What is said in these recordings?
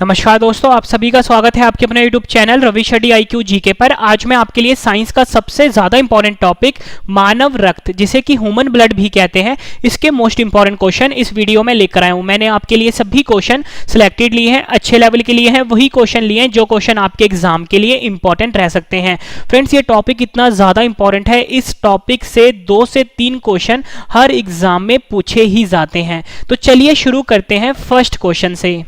नमस्कार दोस्तों, आप सभी का स्वागत है आपके अपने YouTube channel Ravi Shetty IQ GK पर। आज मैं आपके लिए साइंस का सबसे ज़्यादा इंपॉर्टेंट टॉपिक मानव रक्त, जिसे कि ह्यूमन ब्लड भी कहते हैं, इसके मोस्ट इंपॉर्टेंट क्वेश्चन इस वीडियो में लेकर आया हूं। मैंने आपके लिए सभी क्वेश्चन सिलेक्टेड लिए हैं, अच्छे लेवल के लिए हैं, वही क्वेश्चन लिए हैं जो क्वेश्चन आपके एग्जाम के लिए इंपॉर्टेंट रह सकते हैं। फ्रेंड्स, ये टॉपिक इतना ज़्यादा इंपॉर्टेंट है, इस टॉपिक से 2 से 3 क्वेश्चन हर एग्जाम में पूछे ही जाते हैं। तो चलिए शुरू करते हैं फर्स्ट क्वेश्चन से।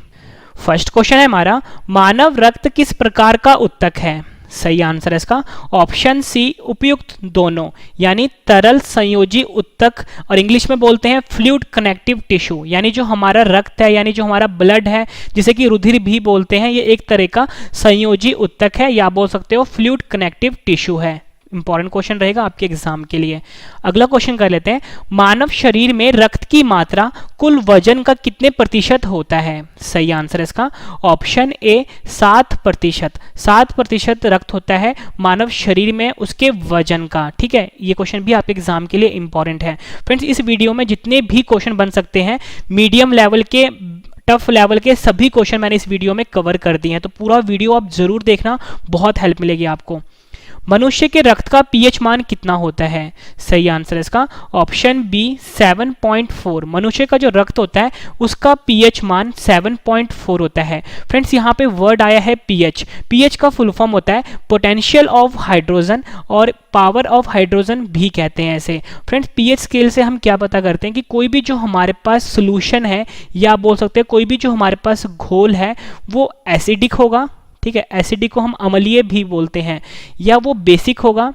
फर्स्ट क्वेश्चन है हमारा, मानव रक्त किस प्रकार का उत्तक है? सही आंसर है इसका ऑप्शन सी, उपयुक्त दोनों, यानी तरल संयोजी उत्तक, और इंग्लिश में बोलते हैं फ्लूइड कनेक्टिव टिश्यू। यानी जो हमारा रक्त है, यानी जो हमारा ब्लड है, जिसे कि रुधिर भी बोलते हैं, ये एक तरह का संयोजी उत्तक है, या बोल सकते हो फ्लूइड कनेक्टिव टिश्यू है। इंपॉर्टेंट क्वेश्चन रहेगा आपके एग्जाम के लिए। अगला क्वेश्चन कर लेते हैं, मानव शरीर में रक्त की मात्रा कुल वजन का कितने प्रतिशत होता है? सही आंसर है इसका ऑप्शन ए, 7%। 7% रक्त होता है मानव शरीर में उसके वजन का। ठीक है, ये क्वेश्चन भी आपके एग्जाम के लिए इंपॉर्टेंट है। फ्रेंड्स, इस वीडियो में जितने भी क्वेश्चन बन सकते हैं, मीडियम लेवल के, टफ लेवल के, सभी क्वेश्चन मैंने इस वीडियो में कवर कर दिए हैं, तो पूरा वीडियो आप जरूर देखना, बहुत हेल्प मिलेगी आपको। मनुष्य के रक्त का पीएच मान कितना होता है? सही आंसर है इसका ऑप्शन बी, 7.4। मनुष्य का जो रक्त होता है उसका पीएच मान 7.4 होता है। फ्रेंड्स, यहाँ पे वर्ड आया है पीएच। पीएच का फुल फॉर्म होता है पोटेंशियल ऑफ हाइड्रोजन, और पावर ऑफ हाइड्रोजन भी कहते हैं ऐसे। फ्रेंड्स, पीएच स्केल से हम क्या पता करते हैं कि कोई भी जो हमारे पास सोल्यूशन है, या बोल सकते हैं कोई भी जो हमारे पास घोल है, वो एसिडिक होगा। ठीक है, एसिडिक को हम अम्लीय भी बोलते हैं, या वो बेसिक होगा,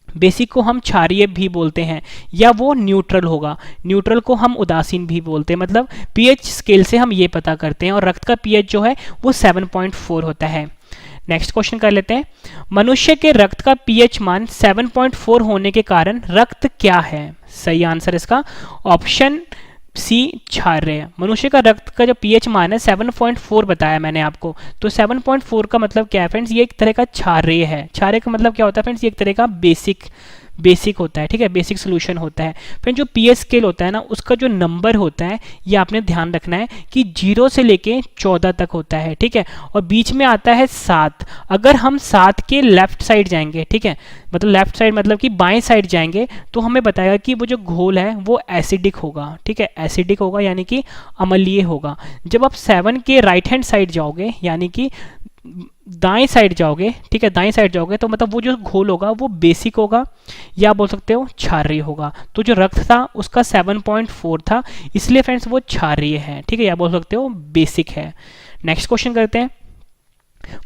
बेसिक को हम क्षारीय भी बोलते हैं, या वो न्यूट्रल होगा, न्यूट्रल को हम उदासीन भी बोलते हैं। मतलब पीएच स्केल से हम ये पता करते हैं, और रक्त का पीएच जो है वो 7.4 होता है। नेक्स्ट क्वेश्चन कर लेते हैं, मनुष्य के रक्त का पीएच मान 7.4 होने के कारण रक्त क्या है? सही आंसर इसका ऑप्शन सी, क्षारीय। मनुष्य का रक्त का जो पीएच मान है 7.4 बताया मैंने आपको, तो 7.4 का मतलब क्या है फ्रेंड्स? ये एक तरह का क्षारीय है। क्षारीय का मतलब क्या होता है फ्रेंड्स? ये एक तरह का बेसिक होता है। ठीक है, बेसिक सोल्यूशन होता है। फिर जो पीएच स्केल होता है ना, उसका जो नंबर होता है, ये आपने ध्यान रखना है कि 0 से लेके 14 तक होता है। ठीक है, और बीच में आता है 7। अगर हम 7 के लेफ्ट साइड जाएंगे, ठीक है, मतलब लेफ्ट साइड मतलब कि बाएं साइड जाएंगे, तो हमें बताएगा कि वो जो घोल है वो एसिडिक होगा। ठीक है, एसिडिक होगा यानी कि अम्लीय होगा। जब आप 7 के राइट हैंड साइड जाओगे, यानी कि दाएं साइड जाओगे, ठीक है, दाएं साइड जाओगे, तो मतलब वो जो घोल होगा वो बेसिक होगा, या बोल सकते हो क्षारीय होगा। तो जो रक्त था उसका 7.4 था, इसलिए फ्रेंड्स वो क्षारीय है। ठीक है, या बोल सकते हो बेसिक है। नेक्स्ट क्वेश्चन करते हैं,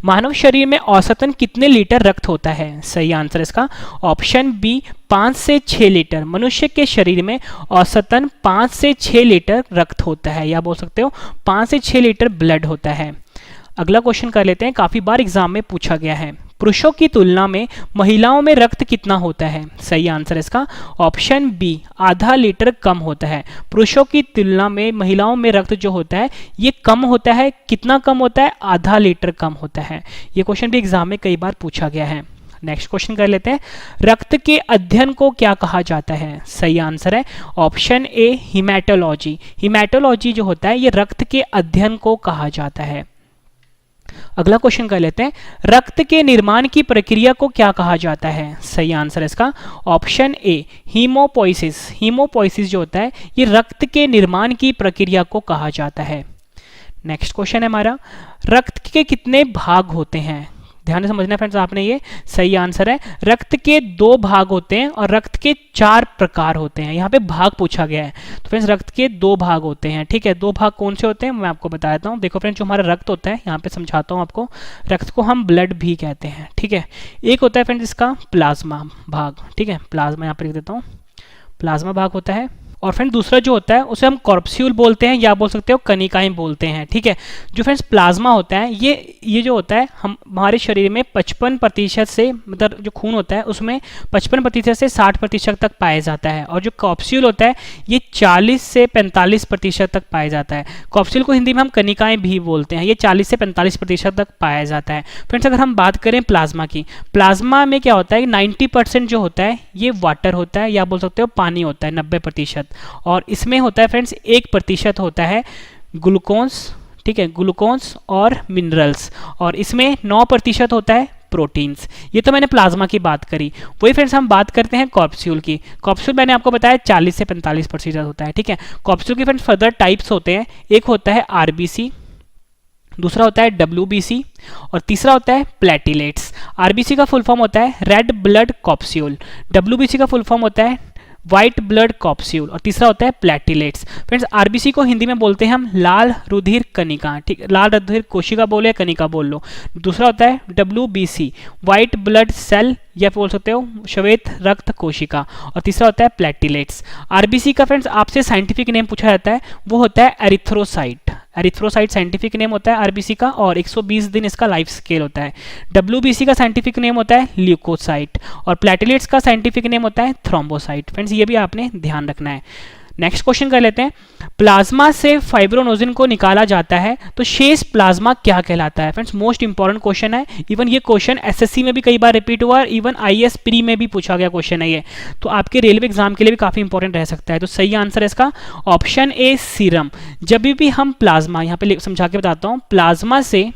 मानव शरीर में औसतन कितने लीटर रक्त होता है? सही आंसर इसका ऑप्शन बी, 5 से 6 लीटर। मनुष्य के शरीर में औसतन 5 से 6 लीटर रक्त होता है, या बोल सकते हो 5 से 6 लीटर ब्लड होता है। अगला क्वेश्चन कर लेते हैं, काफी बार एग्जाम में पूछा गया है, पुरुषों की तुलना में महिलाओं में रक्त कितना होता है? सही आंसर इसका ऑप्शन बी, आधा लीटर कम होता है। पुरुषों की तुलना में महिलाओं में रक्त जो होता है ये कम होता है। कितना कम होता है? आधा लीटर कम होता है। ये क्वेश्चन भी एग्जाम में कई बार पूछा गया है। नेक्स्ट क्वेश्चन कर लेते हैं, रक्त के अध्ययन को क्या कहा जाता है? सही आंसर है ऑप्शन ए, हीमेटोलॉजी। हीमेटोलॉजी जो होता है ये रक्त के अध्ययन को कहा जाता है। अगला क्वेश्चन कर लेते हैं, रक्त के निर्माण की प्रक्रिया को क्या कहा जाता है? सही आंसर इसका ऑप्शन ए, हीमोपोइसिस। हीमोपोइसिस जो होता है ये रक्त के निर्माण की प्रक्रिया को कहा जाता है। नेक्स्ट क्वेश्चन है हमारा, रक्त के कितने भाग होते हैं? ध्यान से समझना फ्रेंड्स आपने, ये सही आंसर है, रक्त के 2 भाग होते हैं, और रक्त के 4 प्रकार होते हैं। यहाँ पे भाग पूछा गया है, तो फ्रेंड्स रक्त के 2 भाग होते हैं। ठीक है, 2 भाग कौन से होते हैं मैं आपको बता देता हूँ। देखो फ्रेंड्स, जो हमारा रक्त होता है, यहाँ पे समझाता हूँ आपको, रक्त को हम ब्लड भी कहते हैं। ठीक है, एक होता है फ्रेंड्स इसका प्लाज्मा भाग। ठीक है, प्लाज्मा यहाँ पर लिख देता हूँ, प्लाज्मा भाग होता है। और फ्रेंड दूसरा जो होता है उसे हम कॉर्पस्यूल बोलते हैं, या बोल सकते हो कनिकाएं बोलते हैं। ठीक है, जो फ्रेंड्स प्लाज्मा होता है ये जो होता है हमारे शरीर में 55% से, मतलब जो खून होता है उसमें 55% से 60% तक पाया जाता है, और जो कॉर्पस्यूल होता है ये 40 से 45% तक पाया जाता है। कॉर्पस्यूल को हिंदी में हम कनिकाएं भी बोलते हैं, ये 40 से 45% तक पाया जाता है। फ्रेंड्स, अगर हम बात करें प्लाज्मा की, प्लाज्मा में क्या होता है, 90% जो होता है ये वाटर होता है, या बोल सकते हो पानी होता है 90%, और इसमें होता है फ्रेंड्स 1% होता है ग्लूकोज। ठीक है, ग्लूकोज और मिनरल्स, और इसमें 9% होता है प्रोटीन्स। ये तो मैंने प्लाज्मा की बात करी। वही फ्रेंड्स हम बात करते हैं कॉर्पस्यूल की। कॉर्पस्यूल मैंने आपको बताया 40 से 45% होता है, ठीक है। कॉर्पस्यूल के फ्रेंड्स फर्दर टाइप्स होते हैं, एक होता है आरबीसी, दूसरा होता है डब्ल्यूबीसी, और तीसरा होता है प्लेटिलेट्स। आरबीसी का फुल फॉर्म होता है रेड ब्लड कॉर्पस्यूल, डब्ल्यूबीसी का फुल फॉर्म होता है व्हाइट ब्लड कॉर्पस्यूल, और तीसरा होता है प्लेटिलेट्स। फ्रेंड्स आरबीसी को हिंदी में बोलते हैं हम लाल रुधिर कणिका, ठीक, लाल रुधिर कोशिका बोलो या कणिका बोल लो। दूसरा होता है डब्ल्यूबीसी व्हाइट ब्लड सेल, या बोल सकते हो श्वेत रक्त कोशिका, और तीसरा होता है प्लेटिलेट्स। आरबीसी का फ्रेंड्स आपसे साइंटिफिक नेम पूछा जाता है, वो होता है एरिथ्रोसाइट। एरिथ्रोसाइट साइंटिफिक नेम होता है आरबीसी का, और 120 दिन इसका लाइफ स्केल होता है। डब्ल्यूबीसी का साइंटिफिक नेम होता है ल्यूकोसाइट, और प्लेटिलेट्स का साइंटिफिक नेम होता है थ्रोम्बोसाइट। फ्रेंड्स ये भी आपने ध्यान रखना है। नेक्स्ट क्वेश्चन कर लेते हैं, प्लाज्मा से फाइब्रोनोजिन को निकाला जाता है तो शेष प्लाज्मा क्या कहलाता है? फ्रेंड्स मोस्ट इंपॉर्टेंट क्वेश्चन है। इवन ये क्वेश्चन एसएससी में भी कई बार रिपीट हुआ है, इवन आईएएस प्री में भी पूछा गया क्वेश्चन है ये, तो आपके रेलवे एग्जाम के लिए भी काफी इंपॉर्टेंट रह सकता है। तो सही आंसर है इसका ऑप्शन ए सीरम। जब भी हम प्लाज्मा, यहाँ पे समझा के बताता हूँ, प्लाज्मा से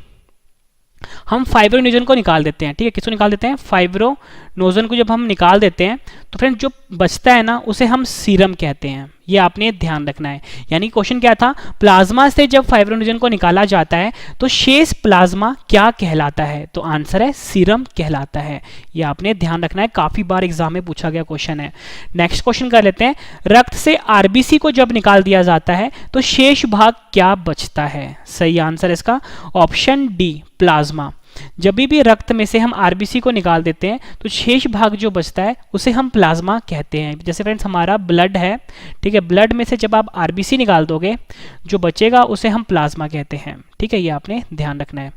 हम फाइब्रोनोजन को निकाल देते हैं, ठीक है, किसको निकाल देते हैं? फाइब्रोनोजन को जब हम निकाल देते हैं तो फ्रेंड जो बचता है ना उसे हम सीरम कहते हैं, ये आपने ध्यान रखना है। यानी क्वेश्चन क्या था, प्लाज्मा से जब फाइब्रोनोजन को निकाला जाता है तो शेष प्लाज्मा क्या कहलाता है? तो आंसर है सीरम कहलाता है, ये आपने ध्यान रखना है, काफी बार एग्जाम में पूछा गया क्वेश्चन है। नेक्स्ट क्वेश्चन कर लेते हैं, रक्त से आरबीसी को जब निकाल दिया जाता है तो शेष भाग क्या बचता है? सही आंसर इसका ऑप्शन डी प्लाज्मा। जब भी रक्त में से हम आरबीसी को निकाल देते हैं तो शेष भाग जो बचता है उसे हम प्लाज्मा कहते हैं। जैसे फ्रेंड्स हमारा ब्लड है, ठीक है, ब्लड में से जब आप आरबीसी निकाल दोगे जो बचेगा उसे हम प्लाज्मा कहते हैं, ठीक है, ये आपने ध्यान रखना है।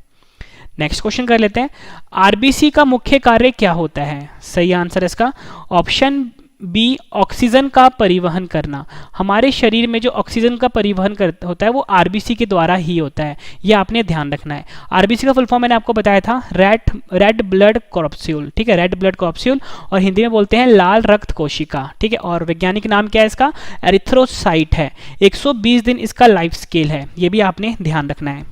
नेक्स्ट क्वेश्चन कर लेते हैं, आरबीसी का मुख्य कार्य क्या होता है? सही आंसर इसका ऑप्शन बी ऑक्सीजन का परिवहन करना। हमारे शरीर में जो ऑक्सीजन का परिवहन होता है वो आरबीसी के द्वारा ही होता है, ये आपने ध्यान रखना है। आरबीसी का फुल फॉर्म मैंने आपको बताया था रेड ब्लड कॉर्पस्यूल, ठीक है, रेड ब्लड कॉर्पस्यूल, और हिंदी में बोलते हैं लाल रक्त कोशिका, ठीक है, और वैज्ञानिक नाम क्या है इसका? एरिथ्रोसाइट है। 120 दिन इसका लाइफ स्केल है, ये भी आपने ध्यान रखना है।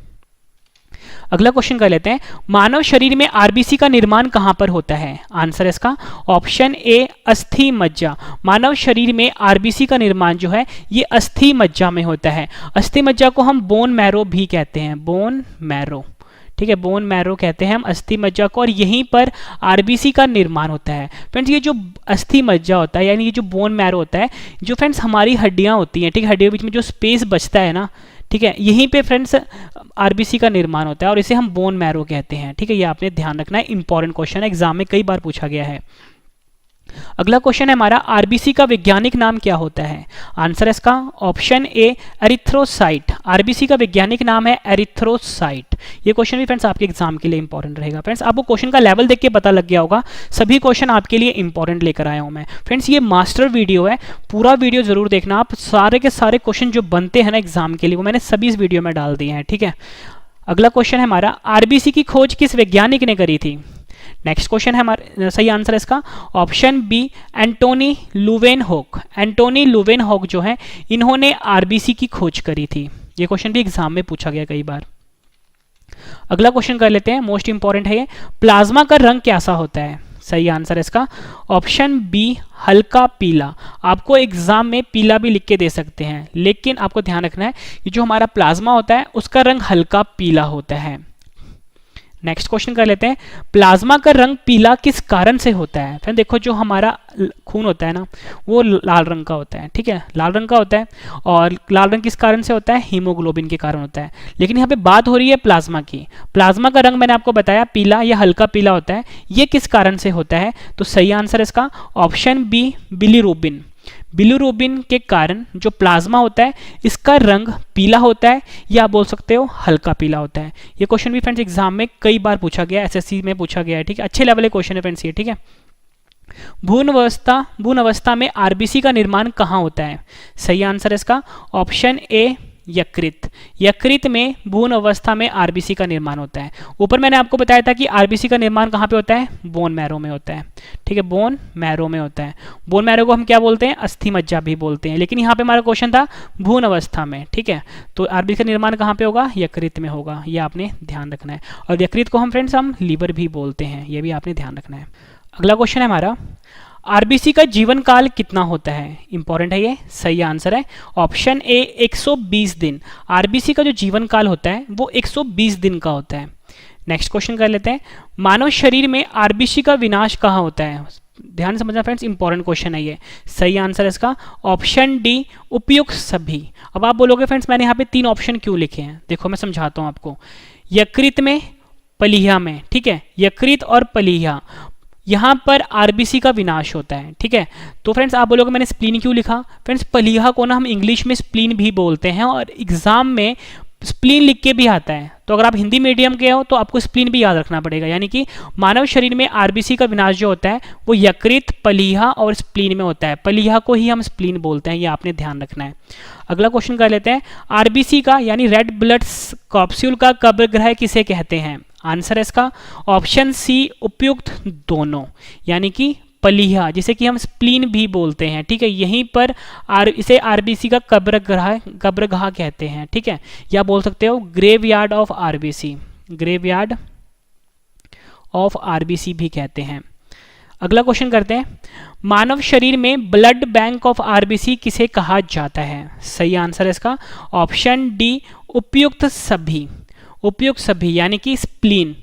अगला क्वेश्चन कर लेते हैं, मानव शरीर में आरबीसी का निर्माण कहां पर होता है? आंसर इसका ऑप्शन ए अस्थि मज्जा। मानव शरीर में आरबीसी का निर्माण जो है ये अस्थि मज्जा में होता है। अस्थि मज्जा को हम बोन मैरो भी कहते हैं, बोन मैरो, ठीक है, बोन मैरो कहते हैं हम अस्थि मज्जा को, और यहीं पर आरबीसी का निर्माण होता है। फ्रेंड्स ये जो अस्थि मज्जा होता है यानी ये जो बोन मैरो होता है, जो फ्रेंड्स हमारी हड्डियां होती हैं, ठीक है, हड्डियों के बीच में जो स्पेस बचता है ना, ठीक है, यहीं पे फ्रेंड्स आरबीसी का निर्माण होता है और इसे हम बोन मैरो कहते हैं, ठीक है, ये आपने ध्यान रखना है, इंपॉर्टेंट क्वेश्चन है, एग्जाम में कई बार पूछा गया है। अगला क्वेश्चन है हमारा, आरबीसी का वैज्ञानिक नाम क्या होता है? आंसर इसका ऑप्शन ए एरिथ्रोसाइट। आरबीसी का वैज्ञानिक नाम है एरिथ्रोसाइट। ये क्वेश्चन भी फ्रेंड्स आपके एग्जाम के लिए इंपॉर्टेंट रहेगा। फ्रेंड्स आपको क्वेश्चन का लेवल देख के पता लग गया होगा, सभी क्वेश्चन आपके लिए इंपॉर्टेंट लेकर आया हूं मैं। फ्रेंड्स ये मास्टर वीडियो है, पूरा वीडियो जरूर देखना आप, सारे के सारे क्वेश्चन जो बनते हैं ना एग्जाम के लिए वो मैंने सभी इस वीडियो में डाल दिए हैं, ठीक है। अगला क्वेश्चन है हमारा, आरबीसी की खोज किस वैज्ञानिक ने करी थी? नेक्स्ट क्वेश्चन है हमारा, सही आंसर इसका ऑप्शन बी एंटोनी लुवेनहोक। एंटोनी लुवेनहोक जो है इन्होंने आरबीसी की खोज करी थी। ये क्वेश्चन भी एग्जाम में पूछा गया कई बार। अगला क्वेश्चन कर लेते हैं, मोस्ट इंपॉर्टेंट है ये, प्लाज्मा का रंग कैसा होता है? सही आंसर इसका ऑप्शन बी हल्का पीला। आपको एग्जाम में पीला भी लिख के दे सकते हैं, लेकिन आपको ध्यान रखना है कि जो हमारा प्लाज्मा होता है उसका रंग हल्का पीला होता है। नेक्स्ट क्वेश्चन कर लेते हैं, प्लाज्मा का रंग पीला किस कारण से होता है? फिर देखो जो हमारा खून होता है ना वो लाल रंग का होता है, ठीक है, लाल रंग का होता है, और लाल रंग किस कारण से होता है? हीमोग्लोबिन के कारण होता है। लेकिन यहाँ पे बात हो रही है प्लाज्मा की। प्लाज्मा का रंग मैंने आपको बताया पीला या हल्का पीला होता है, ये किस कारण से होता है? तो सही आंसर इसका ऑप्शन बी बिलीरुबिन। बिलीरुबिन के कारण जो प्लाज्मा होता है इसका रंग पीला होता है, या आप बोल सकते हो हल्का पीला होता है। ये क्वेश्चन भी फ्रेंड्स एग्जाम में कई बार पूछा गया, एसएससी में पूछा गया है, ठीक है, अच्छे लेवल के क्वेश्चन है फ्रेंड्स ये, ठीक है। भ्रूण अवस्था में आरबीसी का निर्माण कहाँ होता है? सही आंसर इसका ऑप्शन ए यकृत। यकृत में भ्रूण अवस्था में आरबीसी का निर्माण होता है। ऊपर मैंने आपको बताया था कि आरबीसी का निर्माण कहाँ पे होता है, बोन मैरो में होता है। ठीक है, बोन मैरो में होता है। बोन मैरो को हम क्या बोलते हैं, अस्थि मज्जा भी बोलते हैं, लेकिन यहाँ पे हमारा क्वेश्चन था भ्रूण अवस्था में। ठीक है, तो आरबीसी का निर्माण कहाँ पे होगा, यकृत में होगा, ये आपने ध्यान रखना है। और यकृत को हम फ्रेंड्स हम लीवर भी बोलते हैं, ये भी आपने ध्यान रखना है। अगला क्वेश्चन है हमारा, आरबीसी का जीवन काल कितना होता है, इंपॉर्टेंट है ये, सही आंसर है ऑप्शन ए 120 दिन। आरबीसी का जो जीवन काल होता है वो 120 दिन का होता है। नेक्स्ट क्वेश्चन कर लेते हैं, मानव शरीर में आरबीसी का विनाश कहाँ होता है, ध्यान से समझना फ्रेंड्स, इंपॉर्टेंट क्वेश्चन है ये। सही आंसर है इसका ऑप्शन डी उपयुक्त सभी। अब आप बोलोगे फ्रेंड्स मैंने यहाँ पे 3 ऑप्शन क्यों लिखे हैं, देखो मैं समझाता हूँ आपको। यकृत में, पलीहा में, ठीक है, यकृत और पलीहा, यहाँ पर आरबीसी का विनाश होता है। ठीक है, तो फ्रेंड्स आप बोलोगे मैंने स्प्लीन क्यों लिखा, फ्रेंड्स पलीहा को ना हम इंग्लिश में स्प्लीन भी बोलते हैं और एग्जाम में स्प्लीन लिख के भी आता है। तो अगर आप हिंदी मीडियम के हो तो आपको स्प्लीन भी याद रखना पड़ेगा, यानी कि मानव शरीर में आरबीसी का विनाश जो होता है वो यकृत, पलीहा और स्प्लीन में होता है। पलीहा को ही हम स्प्लीन बोलते हैं, ये आपने ध्यान रखना है। अगला क्वेश्चन कर लेते हैं, आरबीसी का यानी रेड ब्लड कैप्सूल का कब्रग्रह किसे कहते हैं, आंसर है इसका ऑप्शन सी उपयुक्त दोनों, यानी कि पलीहा जिसे कि हम स्प्लीन भी बोलते हैं। ठीक है, यहीं पर इसे आरबीसी का कब्रगाह कहते हैं। ठीक है, या बोल सकते हो graveyard of RBC, graveyard of RBC भी कहते हैं। अगला क्वेश्चन करते हैं, मानव शरीर में ब्लड बैंक ऑफ आरबीसी किसे कहा जाता है, सही आंसर है इसका ऑप्शन डी उपयुक्त सभी। उपयुक्त सभी यानी कि स्प्लीन,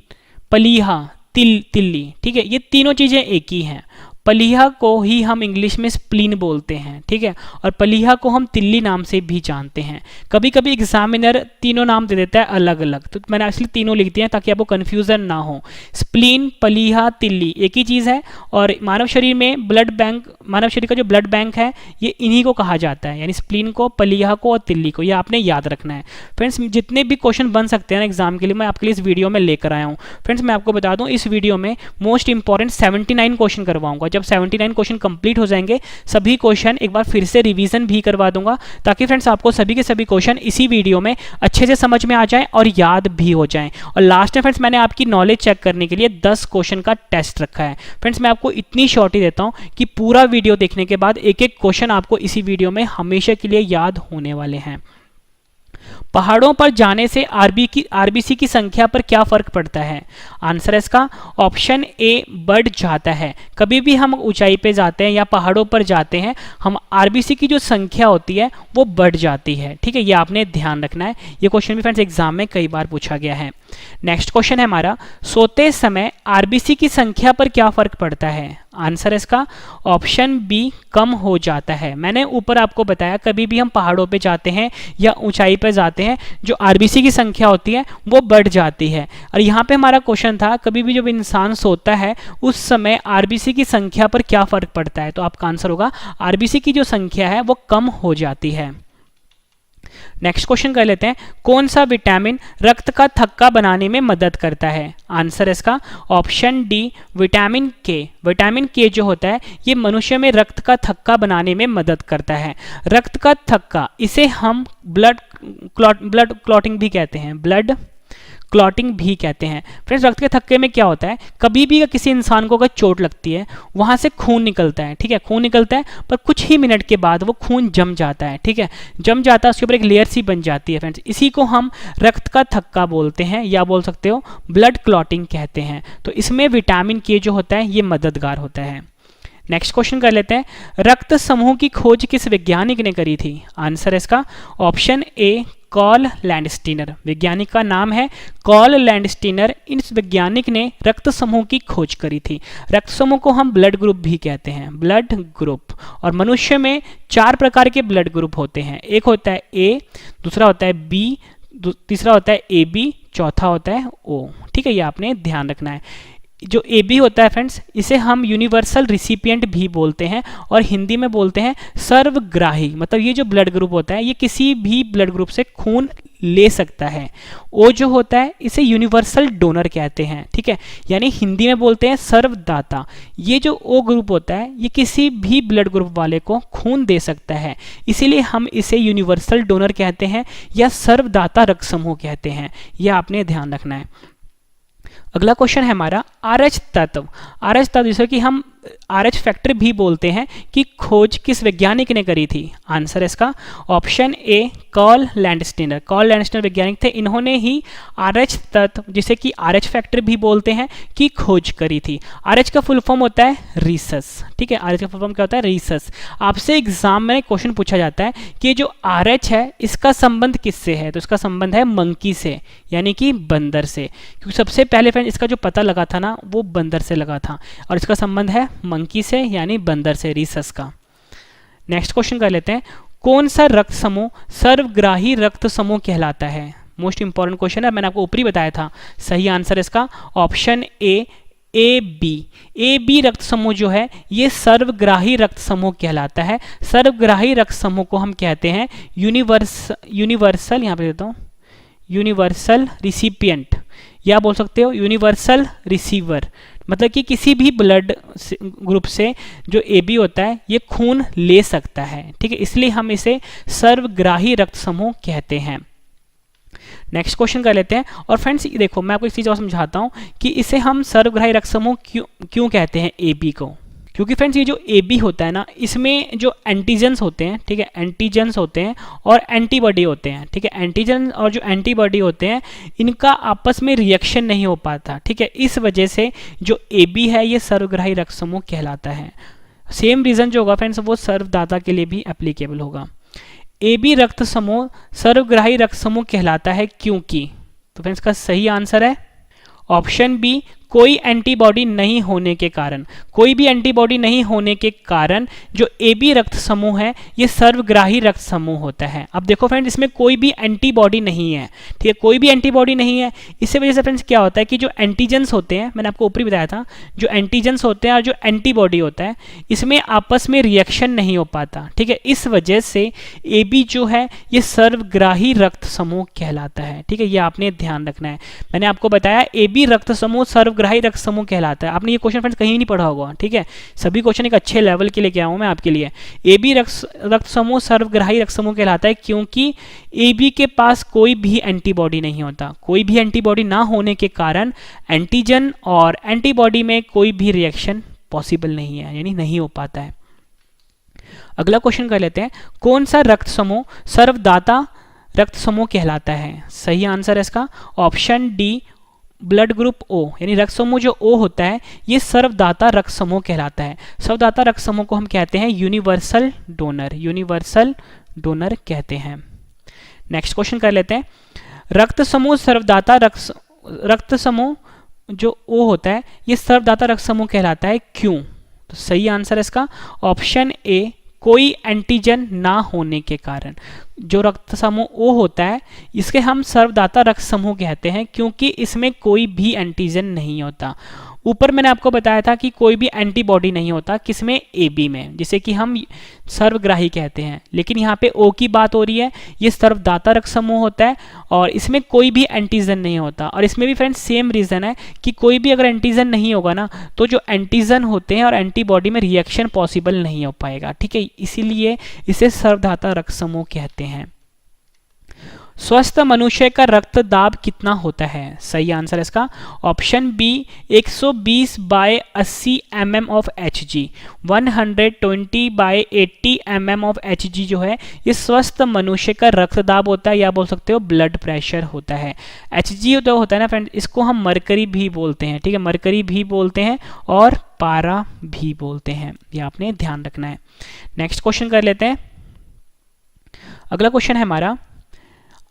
पलीहा, तिल्ली। ठीक है, ये तीनों चीजें एक ही हैं। पलीहा को ही हम इंग्लिश में स्प्लीन बोलते हैं। ठीक है, और पलीहा को हम तिल्ली नाम से भी जानते हैं। कभी कभी एग्जामिनर तीनों नाम दे देता है अलग अलग, तो मैंने एक्चुअली तीनों लिख दिए हैं ताकि आपको कन्फ्यूजन ना हो। स्प्लीन, पलीहा, तिल्ली एक ही चीज़ है। और मानव शरीर में ब्लड बैंक, मानव शरीर का जो ब्लड बैंक है ये इन्हीं को कहा जाता है, यानी स्प्लीन को, पलीहा को और तिल्ली को, ये आपने याद रखना है। फ्रेंड्स जितने भी क्वेश्चन बन सकते हैं ना एग्जाम के लिए मैं आपके लिए इस वीडियो में लेकर आया हूँ। फ्रेंड्स मैं आपको बता दूँ इस वीडियो में मोस्ट इंपॉर्टेंट 79 क्वेश्चन करवाऊंगा। जब 79 क्वेश्चन कंप्लीट हो जाएंगे सभी क्वेश्चन एक बार फिर से रिवीजन भी करवा दूंगा, ताकि फ्रेंड्स आपको सभी के सभी क्वेश्चन इसी वीडियो में अच्छे से समझ में आ जाएं और याद भी हो जाएं। और लास्ट में फ्रेंड्स मैंने आपकी नॉलेज चेक करने के लिए 10 क्वेश्चन का टेस्ट रखा है। फ्रेंड्स मैं आपको इतनी शॉर्टी देता हूं कि पूरा वीडियो देखने के बाद एक एक क्वेश्चन आपको इसी वीडियो में हमेशा के लिए याद होने वाले हैं। पहाड़ों पर जाने से आरबीसी की संख्या पर क्या फर्क पड़ता है, आंसर है इसका ऑप्शन ए बढ़ जाता है। कभी भी हम ऊंचाई पे जाते हैं या पहाड़ों पर जाते हैं, हम आरबीसी की जो संख्या होती है वो बढ़ जाती है। ठीक है, ये आपने ध्यान रखना है। ये क्वेश्चन भी फ्रेंड्स एग्जाम में कई बार पूछा गया है। नेक्स्ट क्वेश्चन है हमारा, सोते समय आरबीसी की संख्या पर क्या फर्क पड़ता है, आंसर है इसका ऑप्शन बी कम हो जाता है। मैंने ऊपर आपको बताया कभी भी हम पहाड़ों पे जाते हैं या ऊंचाई पे जाते हैं जो आरबीसी की संख्या होती है वो बढ़ जाती है। और यहाँ पे हमारा क्वेश्चन था कभी भी जब इंसान सोता है उस समय आरबीसी की संख्या पर क्या फर्क पड़ता है, तो आपका आंसर होगा आरबीसी की जो संख्या है वो कम हो जाती है। नेक्स्ट क्वेश्चन कर लेते हैं, कौन सा विटामिन रक्त का थक्का बनाने में मदद करता है, आंसर है इसका ऑप्शन डी विटामिन के। विटामिन के जो होता है ये मनुष्य में रक्त का थक्का बनाने में मदद करता है। रक्त का थक्का इसे हम ब्लड क्लॉटिंग भी कहते हैं, ब्लड क्लॉटिंग भी कहते हैं। फ्रेंड्स रक्त के थक्के में क्या होता है, कभी भी किसी इंसान को अगर चोट लगती है वहां से खून निकलता है। ठीक है, खून निकलता है पर कुछ ही मिनट के बाद वो खून जम जाता है। ठीक है, जम जाता है, उसके ऊपर एक लेयर सी बन जाती है। फ्रेंड्स इसी को हम रक्त का थक्का बोलते हैं या बोल सकते हो ब्लड क्लॉटिंग कहते हैं। तो इसमें विटामिन के जो होता है ये मददगार होता है। नेक्स्ट क्वेश्चन कर लेते हैं, रक्त समूह की खोज किस वैज्ञानिक ने करी थी, आंसर है इसका ऑप्शन ए कॉल लैंडस्टीनर। वैज्ञानिक का नाम है कॉल लैंडस्टीनर। इस वैज्ञानिक ने रक्त समूह की खोज करी थी। रक्त समूह को हम ब्लड ग्रुप भी कहते हैं, ब्लड ग्रुप। और मनुष्य में 4 प्रकार के ब्लड ग्रुप होते हैं। एक होता है ए, दूसरा होता है बी, तीसरा होता है ए बी, चौथा होता है ओ। ठीक है, ये आपने ध्यान रखना है। जो ए बी होता है फ्रेंड्स इसे हम यूनिवर्सल रिसिपिएंट भी बोलते हैं और हिंदी में बोलते हैं सर्वग्राही। मतलब ये जो ब्लड ग्रुप होता है ये किसी भी ब्लड ग्रुप से खून ले सकता है। ओ जो होता है इसे यूनिवर्सल डोनर कहते हैं, ठीक है, यानी हिंदी में बोलते हैं सर्वदाता। ये जो ओ ग्रुप होता है ये किसी भी ब्लड ग्रुप वाले को खून दे सकता है, इसीलिए हम इसे यूनिवर्सल डोनर कहते हैं या सर्वदाता रक्त समूह कहते हैं। यह आपने ध्यान रखना है। अगला क्वेश्चन है हमारा आरएच तत्व। आरएच तत्व जिसे कि हम आरएच फैक्टर भी बोलते हैं, कि खोज किस वैज्ञानिक ने करी थी? आंसर है इसका option A Karl Landsteiner. Karl Landsteiner वैज्ञानिक थे, इन्होंने ही आरएच तत्व जिसे कि आरएच फैक्टर भी बोलते हैं की खोज करी थी। आरएच का फुल फॉर्म होता है रीसस, ठीक है, आरएच का फुल फॉर्म क्या होता है? रीसस। आपसे एग्जाम में क्वेश्चन पूछा जाता है कि जो आरएच है इसका संबंध किससे है, तो इसका संबंध है मंकी से, यानी कि बंदर से, क्योंकि सबसे पहले फ्रेंड इसका जो पता लगा था ना वो बंदर से लगा था, और इसका संबंध है मंकी से यानी बंदर से, रीसस का। नेक्स्ट क्वेश्चन कर लेते हैं, कौन सा रक्त समूह सर्वग्राही रक्त समूह कहलाता है? मोस्ट इंपॉर्टेंट क्वेश्चन है, मैंने आपको ऊपर ही बताया था। सही आंसर इसका option A B. A B रक्त समूह जो है ये सर्वग्राही रक्त समूह कहलाता है। सर्वग्राही रक्त समूह को हम कहते हैं यूनिवर्सल, यहाँ पे देता हूँ, यूनिवर्सल रिसिपिएंट, या बोल सकते हो यूनिवर्सल रिसीवर, मतलब कि किसी भी ब्लड ग्रुप से जो ए बी होता है ये खून ले सकता है, ठीक है, इसलिए हम इसे सर्वग्राही रक्त समूह कहते हैं। नेक्स्ट क्वेश्चन कर लेते हैं। और फ्रेंड्स देखो मैं आपको एक चीज़ और समझाता हूँ कि इसे हम सर्वग्राही रक्त समूह क्यों कहते हैं ए बी को, क्योंकि फ्रेंड्स ये जो ए बी होता है ना इसमें जो एंटीजन्स होते हैं, ठीक है, एंटीजन्स होते हैं और एंटीबॉडी होते हैं, ठीक है, एंटीजन और जो एंटीबॉडी होते हैं इनका आपस में रिएक्शन नहीं हो पाता, ठीक है, इस वजह से जो ए बी है ये सर्वग्राही रक्त समूह कहलाता है। सेम रीज़न जो होगा फ्रेंड्स वो सर्वदाता के लिए भी एप्लीकेबल होगा। ए बी रक्त समूह सर्वग्राही रक्त समूह कहलाता है क्योंकि, तो फ्रेंड्स का सही आंसर है ऑप्शन बी, कोई एंटीबॉडी नहीं होने के कारण। कोई भी एंटीबॉडी नहीं होने के कारण जो ए बी रक्त समूह है ये सर्वग्राही रक्त समूह होता है। अब देखो फ्रेंड्स इसमें कोई भी एंटीबॉडी नहीं है, ठीक है, कोई भी एंटीबॉडी नहीं है, इसी वजह से फ्रेंड्स क्या होता है कि जो एंटीजन्स होते हैं, मैंने आपको ऊपर ही बताया था, जो एंटीजन्स होते हैं और जो एंटीबॉडी होता है इसमें आपस में रिएक्शन नहीं हो पाता, ठीक है, इस वजह से ए बी जो है ये सर्वग्राही रक्त समूह कहलाता है, ठीक है, ये आपने ध्यान रखना है। मैंने आपको बताया ए बी रक्त समूह सर्वग्राही रक्त समूह कहलाता है। आपने ये क्वेश्चन फ्रेंड्स कहीं नहीं पढ़ा होगा, ठीक है, सभी क्वेश्चन एक अच्छे लेवल के लेके आया हूं मैं आपके लिए। ए बी रक्त समूह सर्वग्राही रक्त समूह कहलाता है क्योंकि ए बी के पास कोई भी एंटीबॉडी नहीं होता। कोई भी एंटीबॉडी ना होने के कारण एंटीजन और एंटीबॉडी में कोई भी रिएक्शन पॉसिबल नहीं है, यानी नहीं हो पाता है। अगला क्वेश्चन कर लेते हैं, कौन सा रक्त समूह सर्वदाता रक्त समूह कहलाता है? सही आंसर है इसका option D, blood group O, यानी रक्त समूह जो ओ होता है ये सर्वदाता रक्त समूह कहलाता है। सर्वदाता रक्त समूह को हम कहते हैं यूनिवर्सल डोनर, यूनिवर्सल डोनर कहते हैं। नेक्स्ट क्वेश्चन कर लेते हैं, रक्त समूह सर्वदाता रक्त समूह जो ओ होता है ये सर्वदाता रक्त समूह कहलाता है क्यों? तो सही आंसर है इसका ऑप्शन ए, कोई एंटीजन ना होने के कारण। जो रक्त समूह ओ होता है इसके हम सर्वदाता रक्त समूह कहते हैं क्योंकि इसमें कोई भी एंटीजन नहीं होता। ऊपर मैंने आपको बताया था कि कोई भी एंटीबॉडी नहीं होता, किसमें? ए बी में, जिसे कि हम सर्वग्राही कहते हैं, लेकिन यहाँ पे ओ की बात हो रही है, ये सर्वदाता रक्त समूह होता है और इसमें कोई भी एंटीजन नहीं होता। और इसमें भी फ्रेंड्स सेम रीज़न है कि कोई भी अगर एंटीजन नहीं होगा ना तो जो एंटीजन होते हैं और एंटीबॉडी में रिएक्शन पॉसिबल नहीं हो पाएगा, ठीक है, इसीलिए इसे सर्वदाता रक्त समूह कहते हैं। स्वस्थ मनुष्य का रक्त दाब कितना होता है? सही आंसर है इसका option B, 120/80 mm of Hg। 120/80 mm of Hg जो है ये स्वस्थ मनुष्य का रक्त दाब होता है, या बोल सकते हो ब्लड प्रेशर होता है। Hg जो होता है ना फ्रेंड इसको हम मरकरी भी बोलते हैं, ठीक है, मरकरी भी बोलते हैं और पारा भी बोलते हैं, ये आपने ध्यान रखना है। नेक्स्ट क्वेश्चन कर लेते हैं। अगला क्वेश्चन है हमारा,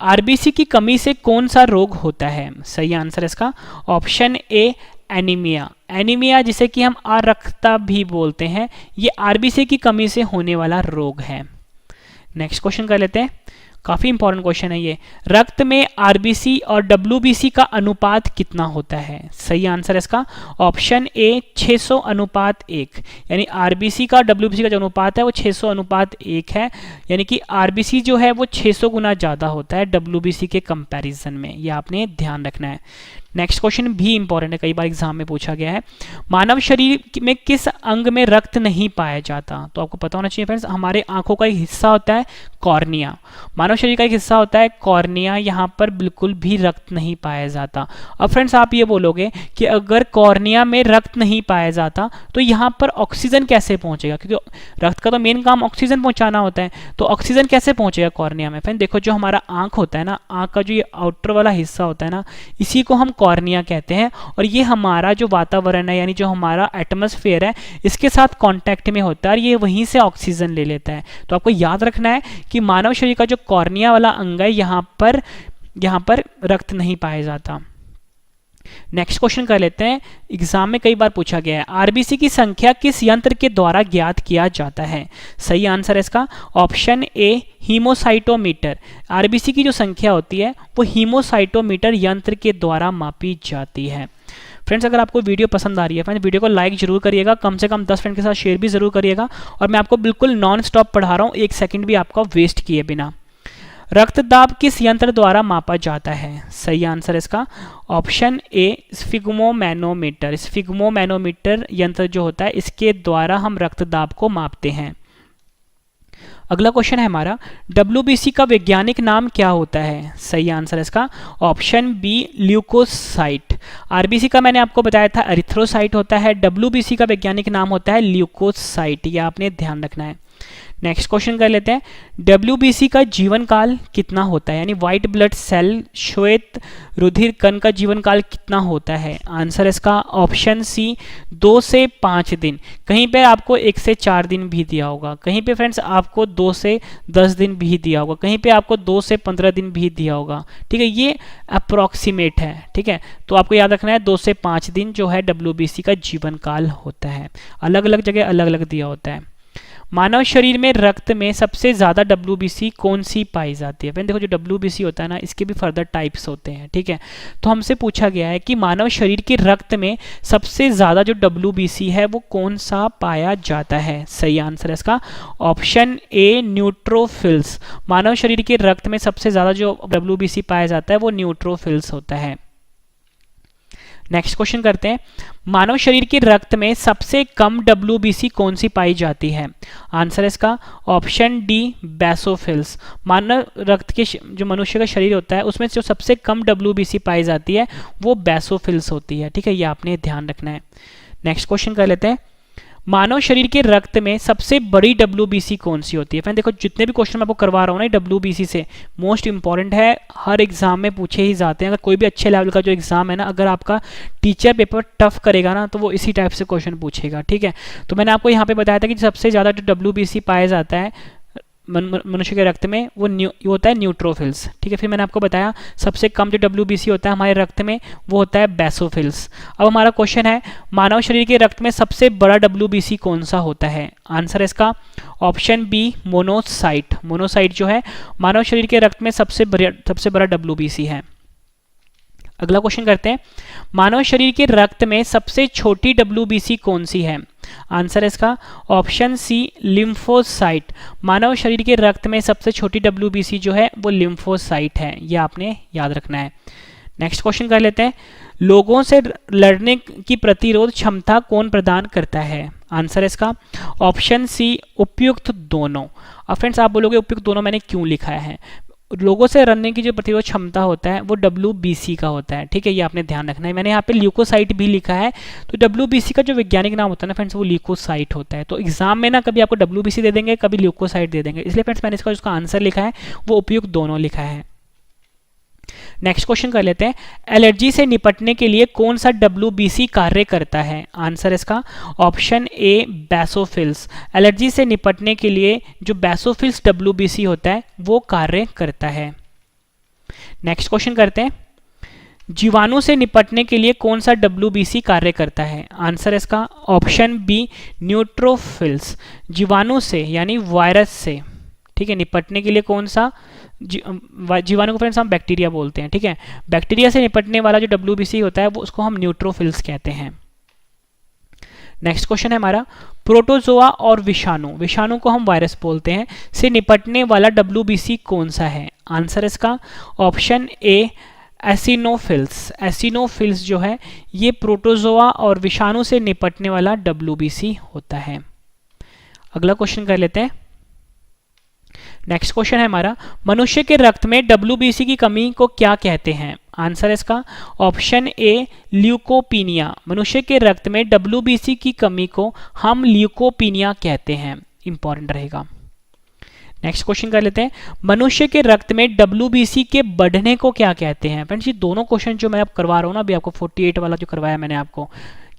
आरबीसी की कमी से कौन सा रोग होता है? सही आंसर है इसका ऑप्शन ए, एनीमिया। एनीमिया जिसे कि हम अरक्तता भी बोलते हैं, ये आरबीसी की कमी से होने वाला रोग है। नेक्स्ट क्वेश्चन कर लेते हैं, काफी इंपॉर्टेंट क्वेश्चन है ये। रक्त में आरबीसी और डब्ल्यूबीसी का अनुपात कितना होता है? सही आंसर है इसका ऑप्शन ए 600 अनुपात 1, यानी आरबीसी का डब्ल्यूबीसी का जो अनुपात है वो 600 अनुपात 1 है, यानी कि आरबीसी जो है वो 600 गुना ज़्यादा होता है डब्ल्यूबीसी के कंपैरिजन में, ये आपने ध्यान रखना है। नेक्स्ट क्वेश्चन भी इंपॉर्टेंट है, कई बार एग्जाम में पूछा गया है। मानव शरीर में किस अंग में रक्त नहीं पाया जाता? तो आपको पता होना चाहिए फ्रेंड्स, हमारे आंखों का एक हिस्सा होता है कॉर्निया, मानव शरीर का एक हिस्सा होता है कॉर्निया, यहाँ पर बिल्कुल भी रक्त नहीं पाया जाता। अब फ्रेंड्स आप ये बोलोगे कि अगर कॉर्निया में रक्त नहीं पाया जाता तो यहाँ पर ऑक्सीजन कैसे पहुंचेगा, क्योंकि रक्त का तो मेन काम ऑक्सीजन पहुंचाना होता है, तो ऑक्सीजन कैसे पहुंचेगा कॉर्निया में? फ्रेंड देखो, जो हमारा आंख होता है ना, आंख का जो ये आउटर वाला हिस्सा होता है ना, इसी को हम कॉर्निया कहते हैं, और ये हमारा जो वातावरण है, यानी जो हमारा एटमॉस्फेयर है, इसके साथ कांटेक्ट में होता है और ये वहीं से ऑक्सीजन ले लेता है। तो आपको याद रखना है कि मानव शरीर का जो कॉर्निया वाला अंग है, यहाँ पर रक्त नहीं पाया जाता। नेक्स्ट क्वेश्चन कर लेते हैं, एग्जाम में कई बार पूछा गया है, आरबीसी की संख्या किस यंत्र के द्वारा ज्ञात किया जाता है? सही आंसर है इसका ऑप्शन ए हीमोसाइटोमीटर। आरबीसी की जो संख्या होती है वो हीमोसाइटोमीटर यंत्र के द्वारा मापी जाती है। फ्रेंड्स अगर आपको वीडियो पसंद आ रही है फ्रेंड्स, वीडियो को लाइक जरूर करिएगा, कम से कम 10 फ्रेंड के साथ शेयर भी जरूर करिएगा, और मैं आपको बिल्कुल नॉन स्टॉप पढ़ा रहा हूँ, 1 सेकंड भी आपका वेस्ट किए बिना। रक्तदाब किस यंत्र द्वारा मापा जाता है? सही आंसर इसका ऑप्शन ए स्फिग्मोमैनोमीटर। स्फिग्मोमैनोमीटर यंत्र जो होता है, इसके द्वारा हम रक्तदाब को मापते हैं। अगला क्वेश्चन है हमारा, डब्ल्यूबीसी का वैज्ञानिक नाम क्या होता है? सही आंसर इसका ऑप्शन बी ल्यूकोसाइट। आरबीसी का मैंने आपको बताया था एरिथ्रोसाइट होता है, डब्ल्यूबीसी का वैज्ञानिक नाम होता है ल्यूकोसाइट, ये आपने ध्यान रखना है। नेक्स्ट क्वेश्चन कर लेते हैं, डब्ल्यूबीसी का जीवन काल कितना होता है? यानी व्हाइट ब्लड सेल श्वेत रुधिर कण का जीवन काल कितना होता है? आंसर इसका ऑप्शन सी 2 से 5 दिन। कहीं पे आपको 1 से 4 दिन भी दिया होगा, कहीं पे फ्रेंड्स आपको 2 से 10 दिन भी दिया होगा, कहीं पे आपको 2 से 15 दिन भी दिया होगा। ठीक है, ये अप्रोक्सीमेट है। ठीक है, तो आपको याद रखना है 2 से 5 दिन जो है डब्ल्यूबीसी का जीवन काल होता है। अलग अलग जगह अलग अलग दिया होता है। मानव शरीर में रक्त में सबसे ज़्यादा डब्ल्यूबीसी कौन सी पाई जाती है? फ्रेंड देखो, जो डब्ल्यूबीसी होता है ना, इसके भी फर्दर टाइप्स होते हैं। ठीक है, तो हमसे पूछा गया है कि मानव शरीर के रक्त में सबसे ज़्यादा जो डब्ल्यूबीसी है वो कौन सा पाया जाता है? सही आंसर है इसका ऑप्शन ए न्यूट्रोफिल्स। मानव शरीर के रक्त में सबसे ज़्यादा जो डब्ल्यूबीसी पाया जाता है वो न्यूट्रोफिल्स होता है। नेक्स्ट क्वेश्चन करते हैं, मानव शरीर के रक्त में सबसे कम डब्ल्यूबीसी कौन सी पाई जाती है? आंसर इसका ऑप्शन डी बेसोफिल्स। मानव रक्त के जो मनुष्य का शरीर होता है उसमें जो सबसे कम डब्ल्यूबीसी पाई जाती है वो बेसोफिल्स होती है। ठीक है, ये आपने ध्यान रखना है। नेक्स्ट क्वेश्चन कर लेते हैं, मानव शरीर के रक्त में सबसे बड़ी डब्ल्यूबीसी कौन सी होती है? फ्रेंड देखो, जितने भी क्वेश्चन मैं आपको करवा रहा हूँ ना डब्ल्यूबीसी से, मोस्ट इंपॉर्टेंट है, हर एग्जाम में पूछे ही जाते हैं। अगर कोई भी अच्छे लेवल का जो एग्जाम है ना, अगर आपका टीचर पेपर टफ करेगा ना तो वो इसी टाइप से क्वेश्चन पूछेगा। ठीक है, तो मैंने आपको यहाँ पे बताया था कि सबसे ज़्यादा जो डब्ल्यूबीसी पाया जाता है मनुष्य के रक्त में वो होता है न्यूट्रोफिल्स। ठीक है, फिर मैंने आपको बताया सबसे कम जो डब्ल्यूबीसी होता है हमारे रक्त में वो होता है बेसोफिल्स। अब हमारा क्वेश्चन है, मानव शरीर के रक्त में सबसे बड़ा डब्ल्यूबीसी कौन सा होता है? आंसर है इसका ऑप्शन बी मोनोसाइट। मोनोसाइट जो है मानव शरीर के रक्त में सबसे बड़ा डब्ल्यूबीसी है। अगला क्वेश्चन करते हैं, मानव शरीर के रक्त में सबसे छोटी डब्ल्यूबीसी कौन सी है? आंसर है इसका ऑप्शन सी लिम्फोसाइट। मानव शरीर के रक्त में सबसे छोटी डब्ल्यूबीसी जो है वो लिम्फोसाइट है, ये आपने याद रखना है। नेक्स्ट क्वेश्चन कर लेते हैं, लोगों से लड़ने की प्रतिरोध क्षमता कौन प्रदान करता है? आंसर है इसका ऑप्शन सी उपयुक्त दोनों। अब फ्रेंड्स आप बोलोगे उपयुक्त दोनों मैंने क्यों लिखा है? लोगों से लड़ने की जो प्रतिरोध क्षमता होता है वो डब्ल्यूबीसी का होता है। ठीक है, ये आपने ध्यान रखना है। मैंने यहाँ पे ल्यूकोसाइट भी लिखा है, तो डब्ल्यूबीसी का जो वैज्ञानिक नाम होता है ना फ्रेंड्स वो ल्यूकोसाइट होता है। तो एग्जाम में ना कभी आपको डब्ल्यूबीसी दे देंगे, कभी ल्यूकोसाइट दे देंगे, इसलिए फ्रेंड्स मैंने इसका आंसर लिखा है वो उपयुक्त दोनों लिखा है। नेक्स्ट क्वेश्चन कर लेते हैं, एलर्जी से निपटने के लिए कौन सा डब्ल्यूबीसी कार्य करता है? आंसर इसका ऑप्शन ए बेसोफिल्स। एलर्जी से निपटने के लिए जो बेसोफिल्स डब्ल्यूबीसी होता है वो कार्य करता है। नेक्स्ट क्वेश्चन करते हैं, जीवाणु से निपटने के लिए कौन सा डब्ल्यूबीसी कार्य करता है? आंसर इसका ऑप्शन बी न्यूट्रोफिल्स। जीवाणु से यानी वायरस से ठीक है, निपटने के लिए कौन सा जीवाणु को फ्रेंड्स हम बैक्टीरिया बोलते हैं। ठीक है, बैक्टीरिया से निपटने वाला जो WBC होता है वो उसको हम न्यूट्रोफिल्स कहते हैं। नेक्स्ट क्वेश्चन है हमारा, प्रोटोजोआ और विषाणु को हम वायरस बोलते हैं, से निपटने वाला WBC कौन सा है? आंसर इसका ऑप्शन ए एसिनोफिल्स जो है ये प्रोटोजोआ और विषाणु से निपटने वाला WBC होता है। अगला क्वेश्चन कर लेते हैं। नेक्स्ट क्वेश्चन है हमारा, मनुष्य के रक्त में WBC की कमी को क्या कहते हैं? आंसर इसका ऑप्शन ए ल्यूकोपीनिया। मनुष्य के रक्त में WBC की कमी को हम ल्यूकोपीनिया कहते हैं। इंपॉर्टेंट रहेगा। नेक्स्ट क्वेश्चन कर लेते हैं, मनुष्य के रक्त में WBC के बढ़ने को क्या कहते हैं? फ्रेंड्स ये दोनों क्वेश्चन जो मैं अब करवा रहा हूँ ना, अभी आपको 48 वाला जो करवाया मैंने आपको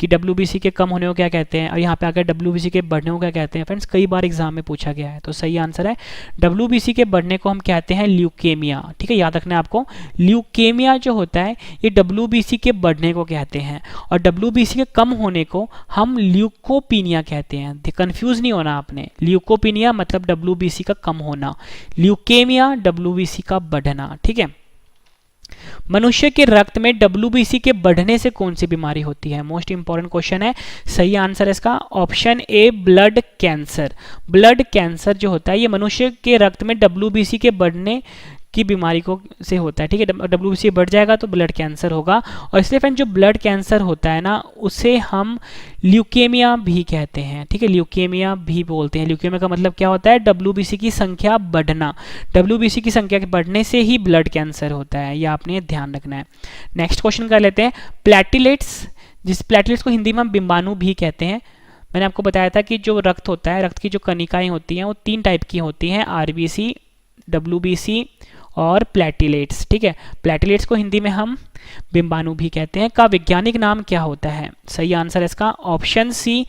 कि WBC के कम होने को क्या कहते हैं और यहाँ पे आकर WBC के बढ़ने को क्या कहते हैं, फ्रेंड्स कई बार एग्जाम में पूछा गया है। तो सही आंसर है WBC के बढ़ने को हम कहते हैं ल्यूकेमिया। ठीक है, याद रखना है आपको, ल्यूकेमिया जो होता है ये WBC के बढ़ने को कहते हैं और WBC के कम होने को हम ल्यूकोपीनिया कहते हैं। कंफ्यूज नहीं होना आपने, ल्यूकोपीनिया मतलब WBC का कम होना, ल्यूकेमिया WBC का बढ़ना। ठीक है, मनुष्य के रक्त में WBC के बढ़ने से कौन सी बीमारी होती है? मोस्ट इंपॉर्टेंट क्वेश्चन है। सही आंसर इसका ऑप्शन ए ब्लड कैंसर। ब्लड कैंसर जो होता है ये मनुष्य के रक्त में WBC के बढ़ने की बीमारी को से होता है। ठीक है, WBC बढ़ जाएगा तो ब्लड कैंसर होगा और इसलिए फ्रेंड जो ब्लड कैंसर होता है ना उसे हम ल्यूकेमिया भी कहते हैं। ठीक है, ल्यूकेमिया भी बोलते हैं। ल्यूकेमिया का मतलब क्या होता है? WBC की संख्या बढ़ना। WBC की संख्या के बढ़ने से ही ब्लड कैंसर होता है, यह आपने ध्यान रखना है। नेक्स्ट क्वेश्चन कर लेते हैं, प्लेटलेट्स को हिंदी में हम बिंबाणु भी कहते हैं। मैंने आपको बताया था कि जो रक्त होता है, रक्त की जो कणिकाएं होती हैं वो 3 टाइप की होती हैं, RBC, WBC और प्लेटलेट्स। ठीक है, प्लेटलेट्स को हिंदी में हम बिंबाणु भी कहते हैं। का वैज्ञानिक नाम क्या होता है? सही आंसर इसका ऑप्शन सी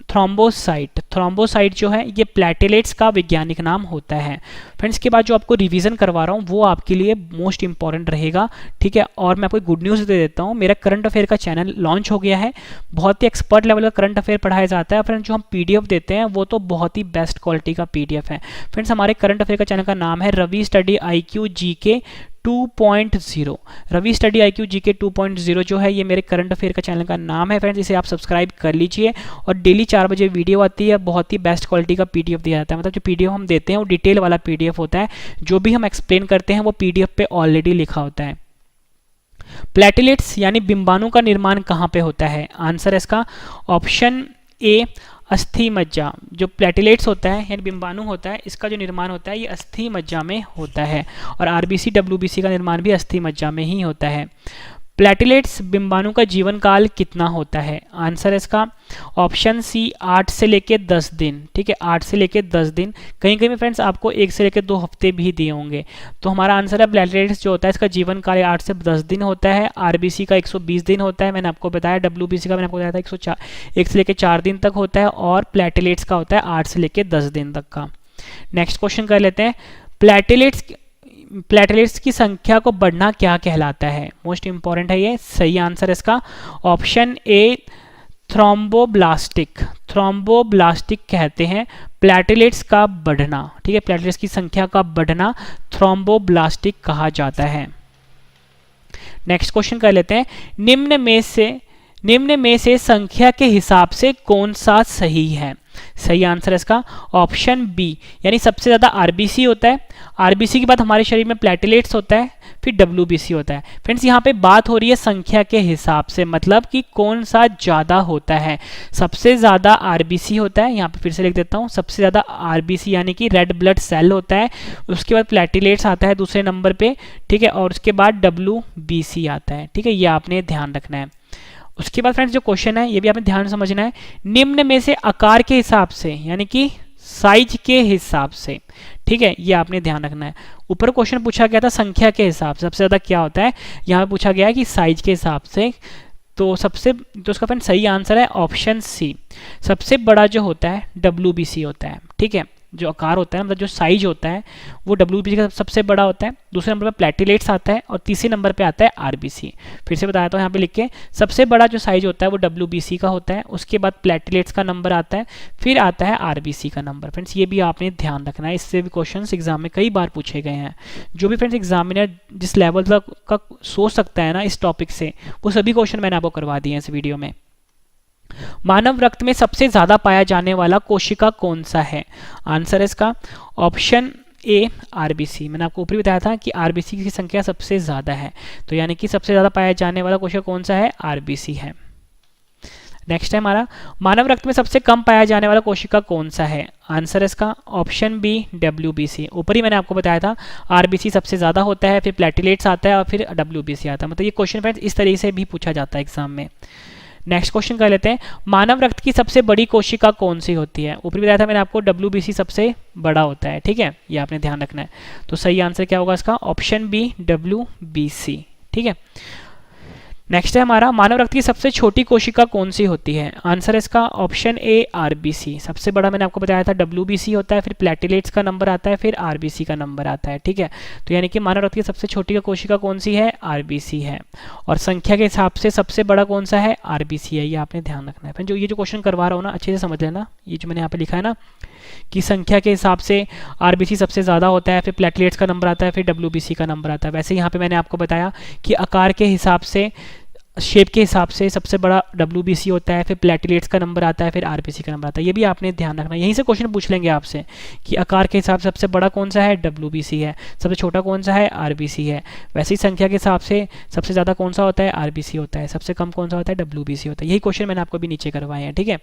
थ्रोम्बोसाइट। थ्रोम्बोसाइट जो है ये प्लेटलेट्स का वैज्ञानिक नाम होता है। फ्रेंड्स के बाद जो आपको रिवीजन करवा रहा हूँ वो आपके लिए मोस्ट इंपॉर्टेंट रहेगा। ठीक है, और मैं आपको गुड न्यूज़ दे देता हूँ, मेरा करंट अफेयर का चैनल लॉन्च हो गया है। बहुत ही एक्सपर्ट लेवल का करंट अफेयर पढ़ाया जाता है। फ्रेंड्स जो हम PDF देते हैं वो तो बहुत ही बेस्ट क्वालिटी का PDF है। फ्रेंड्स हमारे करंट अफेयर का चैनल का नाम है Ravi study IQ GK 2.0। Ravi study IQ GK 2.0 जो है ये मेरे करंट अफेयर का चैनल का नाम है। फ्रेंड्स इसे आप सब्सक्राइब कर लीजिए और डेली 4 बजे वीडियो आती है, बहुत ही बेस्ट क्वालिटी का PDF दिया जाता है। मतलब जो PDF हम देते हैं वो डिटेल वाला PDF होता है, जो भी हम एक्सप्लेन करते हैं वो PDF पे ऑलरेडी लिखा होता है। प्लेटलेट्स यानी बिंबाणु का निर्माण कहाँ पे होता है? आंसर इसका ऑप्शन ए अस्थि मज्जा। जो प्लेटलेट्स होता है यानी बिंबाणु होता है इसका जो निर्माण होता है ये अस्थि मज्जा में होता है और RBC WBC का निर्माण भी अस्थि मज्जा में ही होता है। प्लेटलेट्स बिंबाणु का जीवन काल कितना होता है? आंसर इसका ऑप्शन सी 8 से लेके 10 दिन। ठीक है, 8 से लेके 10 दिन। कहीं कहीं में फ्रेंड्स आपको 1 से लेके 2 हफ्ते भी दिए होंगे। तो हमारा आंसर है प्लेटलेट्स जो होता है इसका जीवन काल 8 से 10 दिन होता है। RBC का 120 दिन होता है, मैंने आपको बताया। WBC का मैंने आपको बताया था 1 से लेके 4 दिन तक होता है और प्लेटलेट्स का होता है 8 से लेके 10 दिन तक का। नेक्स्ट क्वेश्चन कर लेते हैं, प्लेटलेट्स की संख्या को बढ़ना क्या कहलाता है? मोस्ट इंपॉर्टेंट है ये। सही आंसर इसका ऑप्शन ए थ्रोम्बोब्लास्टिक कहते हैं प्लेटलेट्स का बढ़ना। ठीक है, प्लेटलेट्स की संख्या का बढ़ना थ्रोम्बोब्लास्टिक कहा जाता है। नेक्स्ट क्वेश्चन कर लेते हैं, निम्न में से संख्या के हिसाब से कौन सा सही है? सही आंसर इसका ऑप्शन बी यानी सबसे ज्यादा RBC होता है। RBC के बाद हमारे शरीर में प्लेटलेट्स होता है, फिर WBC होता है। फ्रेंड्स यहाँ पे बात हो रही है संख्या के हिसाब से, मतलब कि कौन सा ज्यादा होता है। सबसे ज्यादा RBC होता है, यहाँ पे फिर से लिख देता हूँ, सबसे ज्यादा RBC यानी कि रेड ब्लड सेल होता है। उसके बाद प्लेटलेट्स आता है दूसरे नंबर पे। ठीक है, और उसके बाद WBC आता है। ठीक है, ये आपने ध्यान रखना है। उसके बाद फ्रेंड्स जो क्वेश्चन है ये भी आपने ध्यान समझना है, निम्न में से आकार के हिसाब से यानी कि साइज के हिसाब से। ठीक है, ये आपने ध्यान रखना है। ऊपर क्वेश्चन पूछा गया था संख्या के हिसाब से सबसे ज्यादा क्या होता है, यहाँ पे पूछा गया है कि साइज के हिसाब से। तो उसका फ्रेंड सही आंसर है ऑप्शन सी, सबसे बड़ा जो होता है WBC होता है। ठीक है, जो आकार होता है, मतलब जो साइज होता है, वो WBC का सबसे बड़ा होता है। दूसरे नंबर पर प्लेटलेट्स आता है और तीसरे नंबर पे आता है RBC। फिर से बताया था यहाँ पे लिख के, सबसे बड़ा जो साइज होता है वो WBC का होता है, उसके बाद प्लेटलेट्स का नंबर आता है, फिर आता है RBC का नंबर। फ्रेंड्स ये भी आपने ध्यान रखना है, इससे भी क्वेश्चंस एग्जाम में कई बार पूछे गए हैं। जो भी फ्रेंड्स एग्जामिनर जिस लेवल तक का सोच सकता है ना इस टॉपिक से, वो सभी क्वेश्चन मैंने आपको करवा दिए हैं इस वीडियो में। मानव रक्त में सबसे ज्यादा पाया जाने वाला कोशिका कौन सा है? आंसर है इसका ऑप्शन ए RBC। मैंने आपको ऊपर बताया था कि RBC की संख्या सबसे ज्यादा है, तो यानी कि सबसे ज्यादा पाया जाने वाला कोशिका कौन सा है? RBC है। नेक्स्ट है हमारा, मानव रक्त में सबसे कम पाया जाने वाला कोशिका कौन सा है? आंसर है इसका ऑप्शन बी WBC। ऊपर ही मैंने आपको बताया था RBC सबसे ज्यादा होता है, फिर प्लेटलेट्स आता है और फिर WBC आता है। मतलब ये क्वेश्चन फ्रेंड्स इस तरीके से भी पूछा जाता है एग्जाम में। नेक्स्ट क्वेश्चन कर लेते हैं, मानव रक्त की सबसे बड़ी कोशिका कौन सी होती है? ऊपर बताया था मैंने आपको WBC सबसे बड़ा होता है, ठीक है, ये आपने ध्यान रखना है। तो सही आंसर क्या होगा इसका? ऑप्शन बी WBC, ठीक है। नेक्स्ट है हमारा, मानव रक्त की सबसे छोटी कोशिका कौन सी होती है? आंसर है इसका ऑप्शन ए RBC। सबसे बड़ा मैंने आपको बताया था WBC होता है, फिर प्लेटलेट्स का नंबर आता है, फिर RBC का नंबर आता है, ठीक है। तो यानी कि मानव रक्त की सबसे छोटी कोशिका कौन सी है? RBC है। और संख्या के हिसाब से सबसे बड़ा कौन सा है? RBC है, ये आपने ध्यान रखना है। फिर जो ये जो क्वेश्चन करवा रहा हूँ ना, अच्छे से समझ लेना, ये जो मैंने यहाँ पे लिखा है ना कि संख्या के हिसाब से RBC सबसे ज़्यादा होता है, फिर प्लेटलेट्स का नंबर आता है, फिर WBC का नंबर आता है। वैसे यहाँ पे मैंने आपको बताया कि आकार के हिसाब से, शेप के हिसाब से सबसे बड़ा WBC होता है, फिर प्लेटलेट्स का नंबर आता है, फिर RBC का नंबर आता है। ये भी आपने ध्यान रखना, यहीं से क्वेश्चन पूछ लेंगे आपसे कि आकार के हिसाब से सबसे बड़ा कौन सा है? WBC है। सबसे छोटा कौन सा है? RBC है। वैसे ही संख्या के हिसाब से सबसे ज़्यादा कौन सा होता है? RBC होता है। सबसे कम कौन सा होता है? WBC होता है। यही क्वेश्चन मैंने आपको भी नीचे करवाए हैं, ठीक है।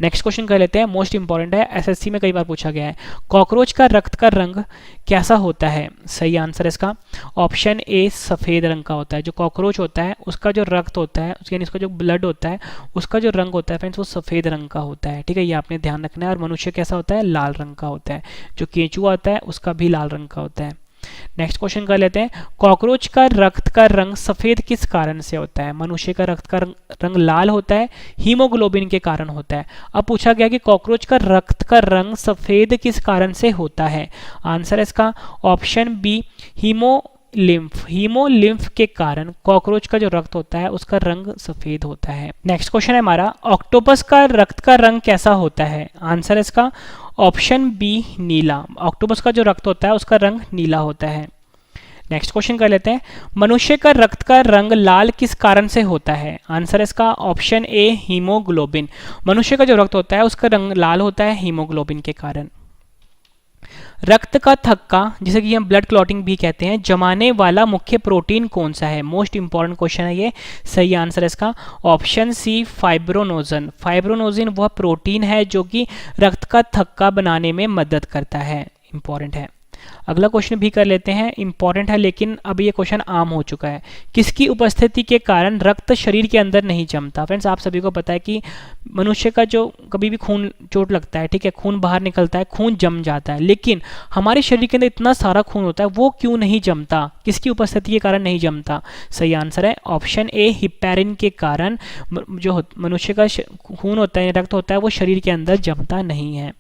नेक्स्ट क्वेश्चन कर लेते हैं, मोस्ट इंपॉर्टेंट है, SSC में कई बार पूछा गया है। कॉकरोच का रक्त का रंग कैसा होता है? सही आंसर है इसका ऑप्शन ए सफेद रंग का होता है। जो कॉकरोच होता है उसका जो रक्त होता है, यानी उसका जो ब्लड होता है, उसका जो रंग होता है फ्रेंड्स वो सफेद रंग का होता है, ठीक है, ये आपने ध्यान रखना है। और मनुष्य कैसा होता है? लाल रंग का होता है। जो केंचुआ होता है उसका भी लाल रंग का होता है। नेक्स्ट क्वेश्चन कर लेते हैं, कॉकरोच का रक्त का रंग सफेद किस कारण से होता है? मनुष्य का रक्त का रंग लाल होता है, हीमोग्लोबिन के कारण होता है। अब पूछा गया कि कॉकरोच का रक्त का रंग सफेद किस कारण से होता है? आंसर है इसका ऑप्शन बी हीमोलिम्फ के कारण कॉकरोच का जो रक्त होता है उसका रंग सफेद होता है। नेक्स्ट क्वेश्चन है हमारा, ऑक्टोपस का रक्त का रंग कैसा होता है? आंसर है इसका ऑप्शन बी नीला। ऑक्टोपस का जो रक्त होता है उसका रंग नीला होता है। नेक्स्ट क्वेश्चन कर लेते हैं, मनुष्य का रक्त का रंग लाल किस कारण से होता है? आंसर है इसका ऑप्शन ए हीमोग्लोबिन। मनुष्य का जो रक्त होता है उसका रंग लाल होता है हीमोग्लोबिन के कारण। रक्त का थक्का, जिसे कि हम ब्लड क्लॉटिंग भी कहते हैं, जमाने वाला मुख्य प्रोटीन कौन सा है? मोस्ट इंपॉर्टेंट क्वेश्चन है ये। सही आंसर है इसका ऑप्शन सी फाइब्रोनोजन। फाइब्रोनोजिन वह प्रोटीन है जो कि रक्त का थक्का बनाने में मदद करता है। इंपॉर्टेंट है। अगला क्वेश्चन भी कर लेते हैं, इंपॉर्टेंट है लेकिन अब ये क्वेश्चन आम हो चुका है। किसकी उपस्थिति के कारण रक्त शरीर के अंदर नहीं जमता? फ्रेंड्स आप सभी को पता है कि मनुष्य का जो कभी भी खून चोट लगता है, ठीक है, खून बाहर निकलता है, खून जम जाता है, लेकिन हमारे शरीर के अंदर इतना सारा खून होता है, वो क्यों नहीं जमता? किसकी उपस्थिति के कारण नहीं जमता? सही आंसर है ऑप्शन ए हिपैरिन के कारण जो मनुष्य का खून होता है, रक्त होता है, वो शरीर के अंदर जमता नहीं है।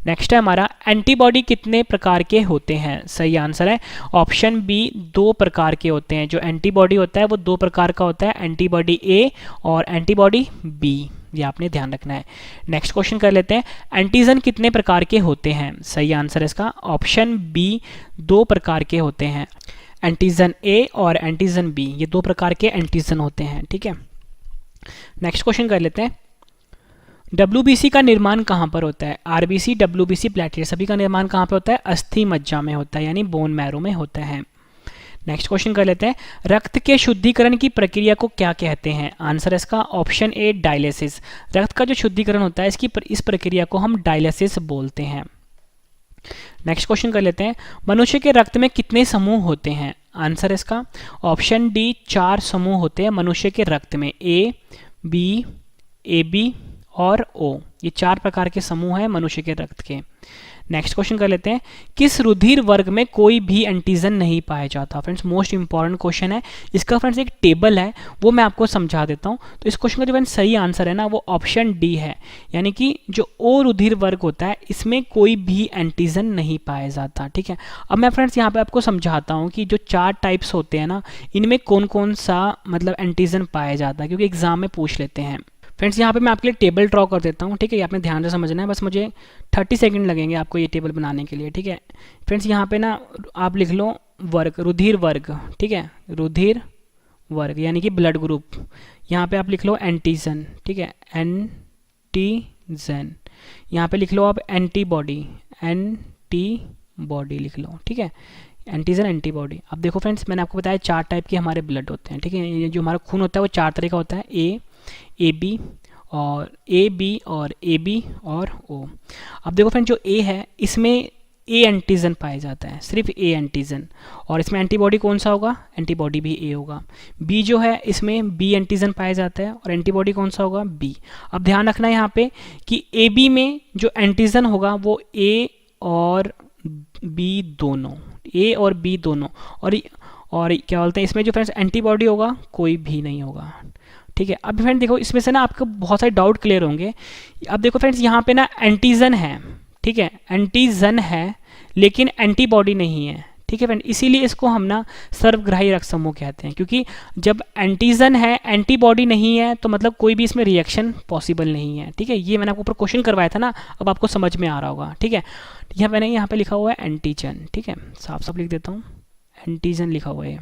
नेक्स्ट है हमारा, एंटीबॉडी कितने प्रकार के होते हैं? सही आंसर है ऑप्शन बी 2 प्रकार के होते हैं। जो एंटीबॉडी होता है वो 2 प्रकार का होता है, एंटीबॉडी ए और एंटीबॉडी बी, ये आपने ध्यान रखना है। नेक्स्ट क्वेश्चन कर लेते हैं, एंटीजन कितने प्रकार के होते हैं? सही आंसर है इसका ऑप्शन बी 2 प्रकार के होते हैं। एंटीजन ए और एंटीजन बी, ये 2 प्रकार के एंटीजन होते हैं, ठीक है। नेक्स्ट क्वेश्चन कर लेते हैं, WBC का निर्माण कहाँ पर होता है? RBC, WBC, प्लेटलेट सभी का निर्माण कहाँ पे होता है? अस्थि मज्जा में होता है, यानी बोन मैरो में होता है। नेक्स्ट क्वेश्चन कर लेते हैं, रक्त के शुद्धिकरण की प्रक्रिया को क्या कहते हैं? आंसर है इसका ऑप्शन ए डायलिसिस। रक्त का जो शुद्धिकरण होता है इस प्रक्रिया को हम डायलिसिस बोलते हैं। नेक्स्ट क्वेश्चन कर लेते हैं, मनुष्य के रक्त में कितने समूह होते हैं? आंसर है इसका ऑप्शन डी 4 समूह होते हैं मनुष्य के रक्त में, A, B, AB और O, ये 4 प्रकार के समूह हैं मनुष्य के रक्त के। नेक्स्ट क्वेश्चन कर लेते हैं, किस रुधिर वर्ग में कोई भी एंटीजन नहीं पाया जाता। फ्रेंड्स मोस्ट इंपॉर्टेंट क्वेश्चन है, इसका फ्रेंड्स एक टेबल है वो मैं आपको समझा देता हूँ। तो इस क्वेश्चन का जो फ्रेंड्स सही आंसर है ना वो ऑप्शन डी है, यानी कि जो ओ रुधिर वर्ग होता है इसमें कोई भी एंटीजन नहीं पाया जाता। ठीक है, अब मैं फ्रेंड्स यहाँ पे आपको समझाता हूँ कि जो 4 टाइप्स होते हैं ना इनमें कौन कौन सा मतलब एंटीजन पाया जाता है, क्योंकि एग्जाम में पूछ लेते हैं। फ्रेंड्स यहाँ पे मैं आपके लिए टेबल ड्रॉ कर देता हूँ। ठीक है, ये आपने ध्यान से समझना है, बस मुझे 30 सेकंड लगेंगे आपको ये टेबल बनाने के लिए। ठीक है फ्रेंड्स, यहाँ पे ना आप लिख लो वर्ग, रुधिर वर्ग। ठीक है, रुधिर वर्ग यानी कि ब्लड ग्रुप। यहाँ पे आप लिख लो एंटीजन। ठीक है, एंटीजन। यहाँ पे लिख लो आप एंटीबॉडी, एंटीबॉडी लिख लो। ठीक है, एंटीजन एंटीबॉडी। अब देखो फ्रेंड्स, मैंने आपको बताया 4 टाइप के हमारे ब्लड होते हैं। ठीक है, ये जो हमारा खून होता है वो 4 तरह का होता है, ए बी और ए बी और ओ। अब देखो फ्रेंड, जो ए है इसमें ए एंटीजन पाया जाता है, सिर्फ ए एंटीजन, और इसमें एंटीबॉडी कौन सा होगा, एंटीबॉडी भी ए होगा। बी जो है इसमें बी एंटीजन पाया जाता है और एंटीबॉडी कौन सा होगा, बी। अब ध्यान रखना है यहाँ पे कि ए बी में जो एंटीजन होगा वो ए और बी दोनों, ए और बी दोनों, और क्या बोलते हैं इसमें जो फ्रेंड्स एंटीबॉडी होगा कोई भी नहीं होगा। ठीक है, अब फ्रेंड देखो इसमें से ना आपको बहुत सारे डाउट क्लियर होंगे। अब देखो फ्रेंड्स, यहाँ पे ना एंटीजन है, ठीक है, एंटीजन है लेकिन एंटीबॉडी नहीं है। ठीक है फ्रेंड, इसीलिए इसको हम ना सर्वग्राही रक्त समूह कहते हैं, क्योंकि जब एंटीजन है एंटीबॉडी नहीं है तो मतलब कोई भी इसमें रिएक्शन पॉसिबल नहीं है। ठीक है, ये मैंने आपको ऊपर क्वेश्चन करवाया था ना, अब आपको समझ में आ रहा होगा। ठीक है, यहाँ मैंने यहाँ पे लिखा हुआ है एंटीजन। ठीक है, साफ साफ लिख देता हूँ, एंटीजन लिखा हुआ है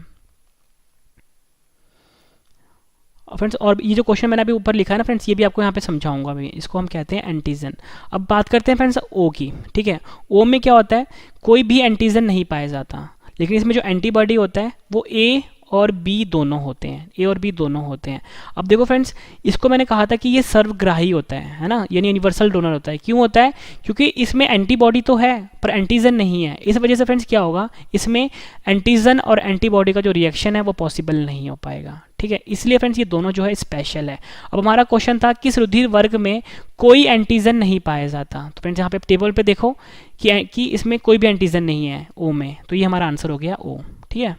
फ्रेंड्स। और ये जो क्वेश्चन मैंने अभी ऊपर लिखा है ना फ्रेंड्स, ये भी आपको यहाँ पे समझाऊंगा अभी, इसको हम कहते हैं एंटीजन। अब बात करते हैं फ्रेंड्स ओ की। ठीक है, ओ में क्या होता है, कोई भी एंटीजन नहीं पाया जाता, लेकिन इसमें जो एंटीबॉडी होता है वो ए और बी दोनों होते हैं, ए और बी दोनों होते हैं। अब देखो फ्रेंड्स, इसको मैंने कहा था कि ये सर्वग्राही होता है ना, यानी यूनिवर्सल डोनर होता है। क्यों होता है, क्योंकि इसमें एंटीबॉडी तो है पर एंटीजन नहीं है। इस वजह से फ्रेंड्स क्या होगा, इसमें एंटीजन और एंटीबॉडी का जो रिएक्शन है वो पॉसिबल नहीं हो पाएगा। ठीक है, इसलिए फ्रेंड्स ये दोनों जो है स्पेशल है। अब हमारा क्वेश्चन था किस रुधिर वर्ग में कोई एंटीजन नहीं पाया जाता। तो फ्रेंड्स यहाँ पे टेबल पे देखो कि इसमें कोई भी एंटीजन नहीं है ओ में, तो ये हमारा आंसर हो गया ओ। ठीक है,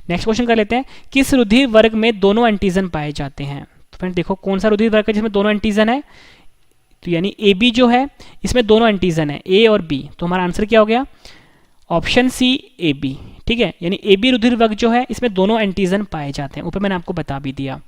नेक्स्ट क्वेश्चन कर लेते हैं, किस रुधिर वर्ग में दोनों एंटीजन पाए जाते हैं। तो फ्रेंड्स देखो कौन सा रुधिर वर्ग है जिसमें दोनों एंटीजन है, तो यानी ए बी जो है इसमें दोनों एंटीजन है, ए और बी। तो हमारा आंसर क्या हो गया, ऑप्शन सी ए बी। ठीक है, यानी ए बी रुधिर वर्ग जो है इसमें दोनों एंटीजन पाए जाते हैं, ऊपर मैंने आपको बता भी दिया।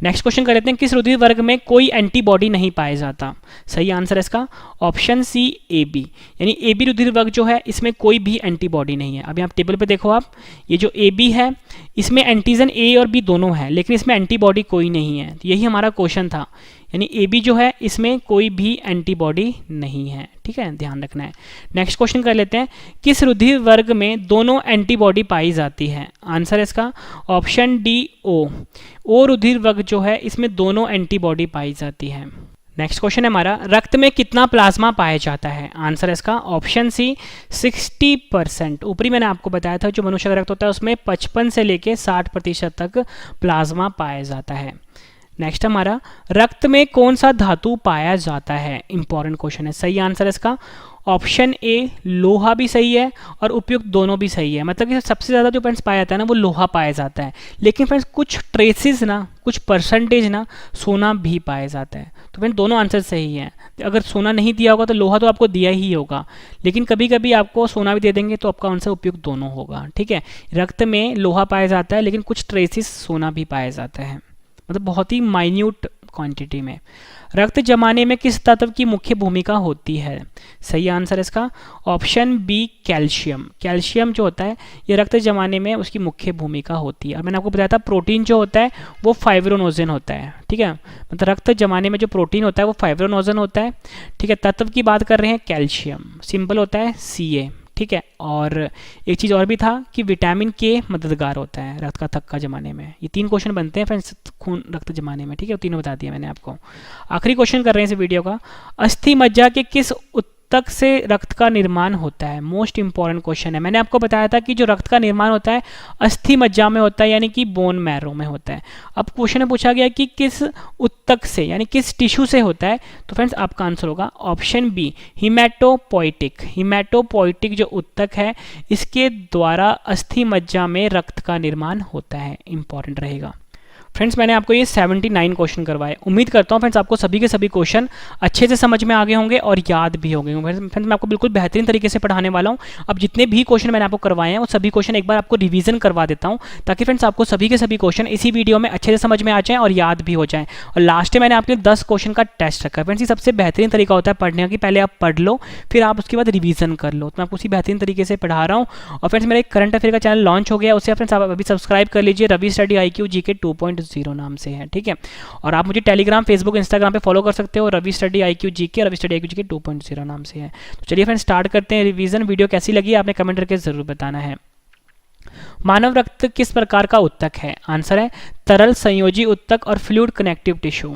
नेक्स्ट क्वेश्चन कर लेते हैं, किस रुधिर वर्ग में कोई एंटीबॉडी नहीं पाया जाता। सही आंसर है इसका ऑप्शन सी ए बी, यानी ए बी रुधिर वर्ग जो है इसमें कोई भी एंटीबॉडी नहीं है। अब यहाँ टेबल पे देखो आप, ये जो ए बी है इसमें एंटीजन ए और बी दोनों है, लेकिन इसमें एंटीबॉडी कोई नहीं है। तो यही हमारा क्वेश्चन था, यानी ए बी जो है इसमें कोई भी एंटीबॉडी नहीं है। ठीक है, ध्यान रखना है। नेक्स्ट क्वेश्चन कर लेते हैं, किस रुधिर वर्ग में दोनों एंटीबॉडी पाई जाती है। आंसर है इसका ऑप्शन डी ओ रुधिर वर्ग जो है इसमें दोनों एंटीबॉडी पाई जाती है। नेक्स्ट क्वेश्चन है हमारा, रक्त में कितना प्लाज्मा पाया जाता है। आंसर है इसका ऑप्शन सी 60%। ऊपरी मैंने आपको बताया था जो मनुष्य का रक्त होता है उसमें 55 से लेके 60% तक प्लाज्मा पाया जाता है। नेक्स्ट हमारा, रक्त में कौन सा धातु पाया जाता है। इंपॉर्टेंट क्वेश्चन है। सही आंसर है इसका ऑप्शन ए लोहा भी सही है और उपयुक्त दोनों भी सही है। मतलब कि सबसे ज़्यादा जो फ्रेंड्स पाया जाता है ना वो लोहा पाया जाता है, लेकिन फ्रेंड्स कुछ ट्रेसेस ना, कुछ परसेंटेज ना सोना भी पाया जाता है। तो फ्रेंड्स दोनों आंसर सही है। अगर सोना नहीं दिया होगा तो लोहा तो आपको दिया ही होगा, लेकिन कभी कभी आपको सोना भी दे देंगे तो आपका आंसर उपयुक्त दोनों होगा। ठीक है, रक्त में लोहा पाया जाता है लेकिन कुछ ट्रेसेस सोना भी पाया जाता है, मतलब बहुत ही माइन्यूट क्वांटिटी में। रक्त जमाने में किस तत्व की मुख्य भूमिका होती है। सही आंसर है इसका ऑप्शन बी कैल्शियम। कैल्शियम जो होता है ये रक्त जमाने में उसकी मुख्य भूमिका होती है। और मैंने आपको बताया था प्रोटीन जो होता है वो फाइब्रोनोजन होता है। ठीक है, मतलब रक्त जमाने में जो प्रोटीन होता है वो फाइब्रोनोजन होता है। ठीक है, तत्व की बात कर रहे हैं कैल्शियम, सिंपल होता है Ca। ठीक है, और एक चीज़ और भी था कि विटामिन के मददगार होता है रक्त का थक्का जमाने में। ये 3 क्वेश्चन बनते हैं फ्रेंड्स खून रक्त जमाने में। ठीक है, तीनों बता दिया मैंने आपको। आखिरी क्वेश्चन कर रहे हैं इस वीडियो का, अस्थि मज्जा के किस उत्तक से रक्त का निर्माण होता है? मोस्ट इंपॉर्टेंट क्वेश्चन है। मैंने आपको बताया था कि जो रक्त का निर्माण होता है अस्थि मज्जा में होता है, यानी कि बोन मैरो में होता है। अब क्वेश्चन में पूछा गया कि किस उत्तक से यानी किस टिश्यू से होता है, तो फ्रेंड्स आपका आंसर होगा ऑप्शन बी, हीमेटोपोइटिक। हीमेटोपोइटिक जो उत्तक है इसके द्वारा अस्थि मज्जा में रक्त का निर्माण होता है। इंपॉर्टेंट रहेगा। फ्रेंड्स मैंने आपको ये 79 क्वेश्चन करवाए। उम्मीद करता हूँ फ्रेंड्स आपको सभी के सभी क्वेश्चन अच्छे से समझ में आ गए होंगे और याद भी होंगे। फ्रेंड्स मैं आपको बिल्कुल बेहतरीन तरीके से पढ़ाने वाला हूँ। अब जितने भी क्वेश्चन मैंने आपको करवाए हैं वो सभी क्वेश्चन एक बार आपको रिवीजन करवा देता हूँ, ताकि फ्रेंड्स आपको सभी के सभी क्वेश्चन इसी वीडियो में अच्छे से समझ में आ जाएँ और याद भी हो जाएँ। और लास्ट में मैंने आपके 10 क्वेश्चन का टेस्ट रखा है। फ्रेंड्स ये सबसे बेहतरीन तरीका होता है पढ़ने का कि पहले आप पढ़ लो फिर आप उसके बाद रिवीजन कर लो। तो मैं आपको उसी बेहतरीन तरीके से पढ़ा रहा हूँ। और फ्रेंड्स मेरा एक करंट अफेयर का चैनल लॉन्च हो गया, उससे फ्रेंड्स आप अभी सब्सक्राइब कर लीजिए। रवि स्टडी IQ GK 2.0 नाम से है, ठीक है। और आप मुझे टेलीग्राम, फेसबुक, इंस्टाग्राम पे फॉलो कर सकते हो। Ravi study IQ GK, Ravi study IQ GK 2.0 नाम से है। तो चलिए फ्रेंड्स स्टार्ट करते हैं रिवीजन। वीडियो कैसी लगी आपने कमेंट करके जरूर बताना है। मानव रक्त किस प्रकार का उत्तक है? आंसर है तरल संयोजी उत्तक और फ्लूइड कनेक्टिव टिश्यू।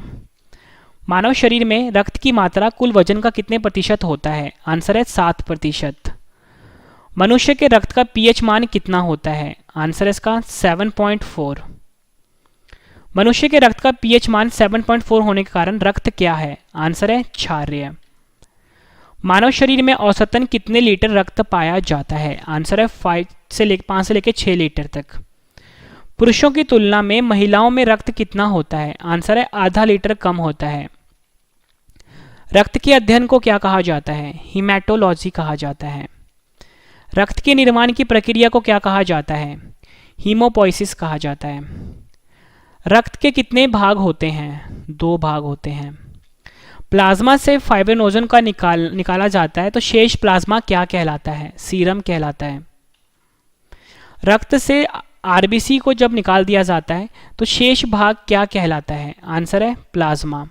मानव शरीर में रक्त की मात्रा कुल वजन का कितने प्रतिशत होता है? आंसर है 7%। मनुष्य के रक्त का pH मान कितना होता है? आंसर है इसका 7.4। मनुष्य के रक्त का pH मान 7.4 होने के कारण रक्त क्या है? आंसर है क्षारीय। मानव शरीर में औसतन कितने लीटर रक्त पाया जाता है? आंसर है 5 से लेकर 6 लीटर तक। पुरुषों की तुलना में महिलाओं में रक्त कितना होता है? आंसर है आधा लीटर कम होता है। रक्त के अध्ययन को क्या कहा जाता है? हीमेटोलॉजी कहा जाता है। रक्त के निर्माण की प्रक्रिया को क्या कहा जाता है? हीमोपोइसिस कहा जाता है। रक्त के कितने भाग होते हैं? 2 भाग होते हैं। प्लाज्मा से फाइब्रिनोजन का निकाला जाता है तो शेष प्लाज्मा क्या कहलाता है? सीरम कहलाता है। रक्त से आरबीसी को जब निकाल दिया जाता है तो शेष भाग क्या कहलाता है? आंसर है प्लाज्मा।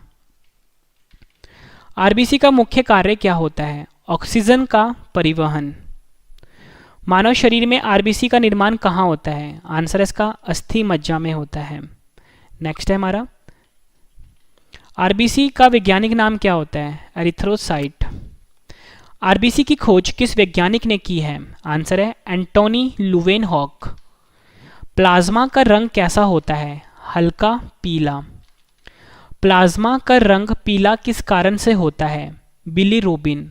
आरबीसी का मुख्य कार्य क्या होता है? ऑक्सीजन का परिवहन। मानव शरीर में आरबीसी का निर्माण कहाँ होता है? आंसर है इसका अस्थि मज्जा में होता है। नेक्स्ट है हमारा, आरबीसी का वैज्ञानिक नाम क्या होता है? एरिथ्रोसाइट। आरबीसी की खोज किस वैज्ञानिक ने की है? आंसर है एंटोनी लुवेनहॉक। प्लाज्मा का रंग कैसा होता है? हल्का पीला। प्लाज्मा का रंग पीला किस कारण से होता है? बिलीरुबिन।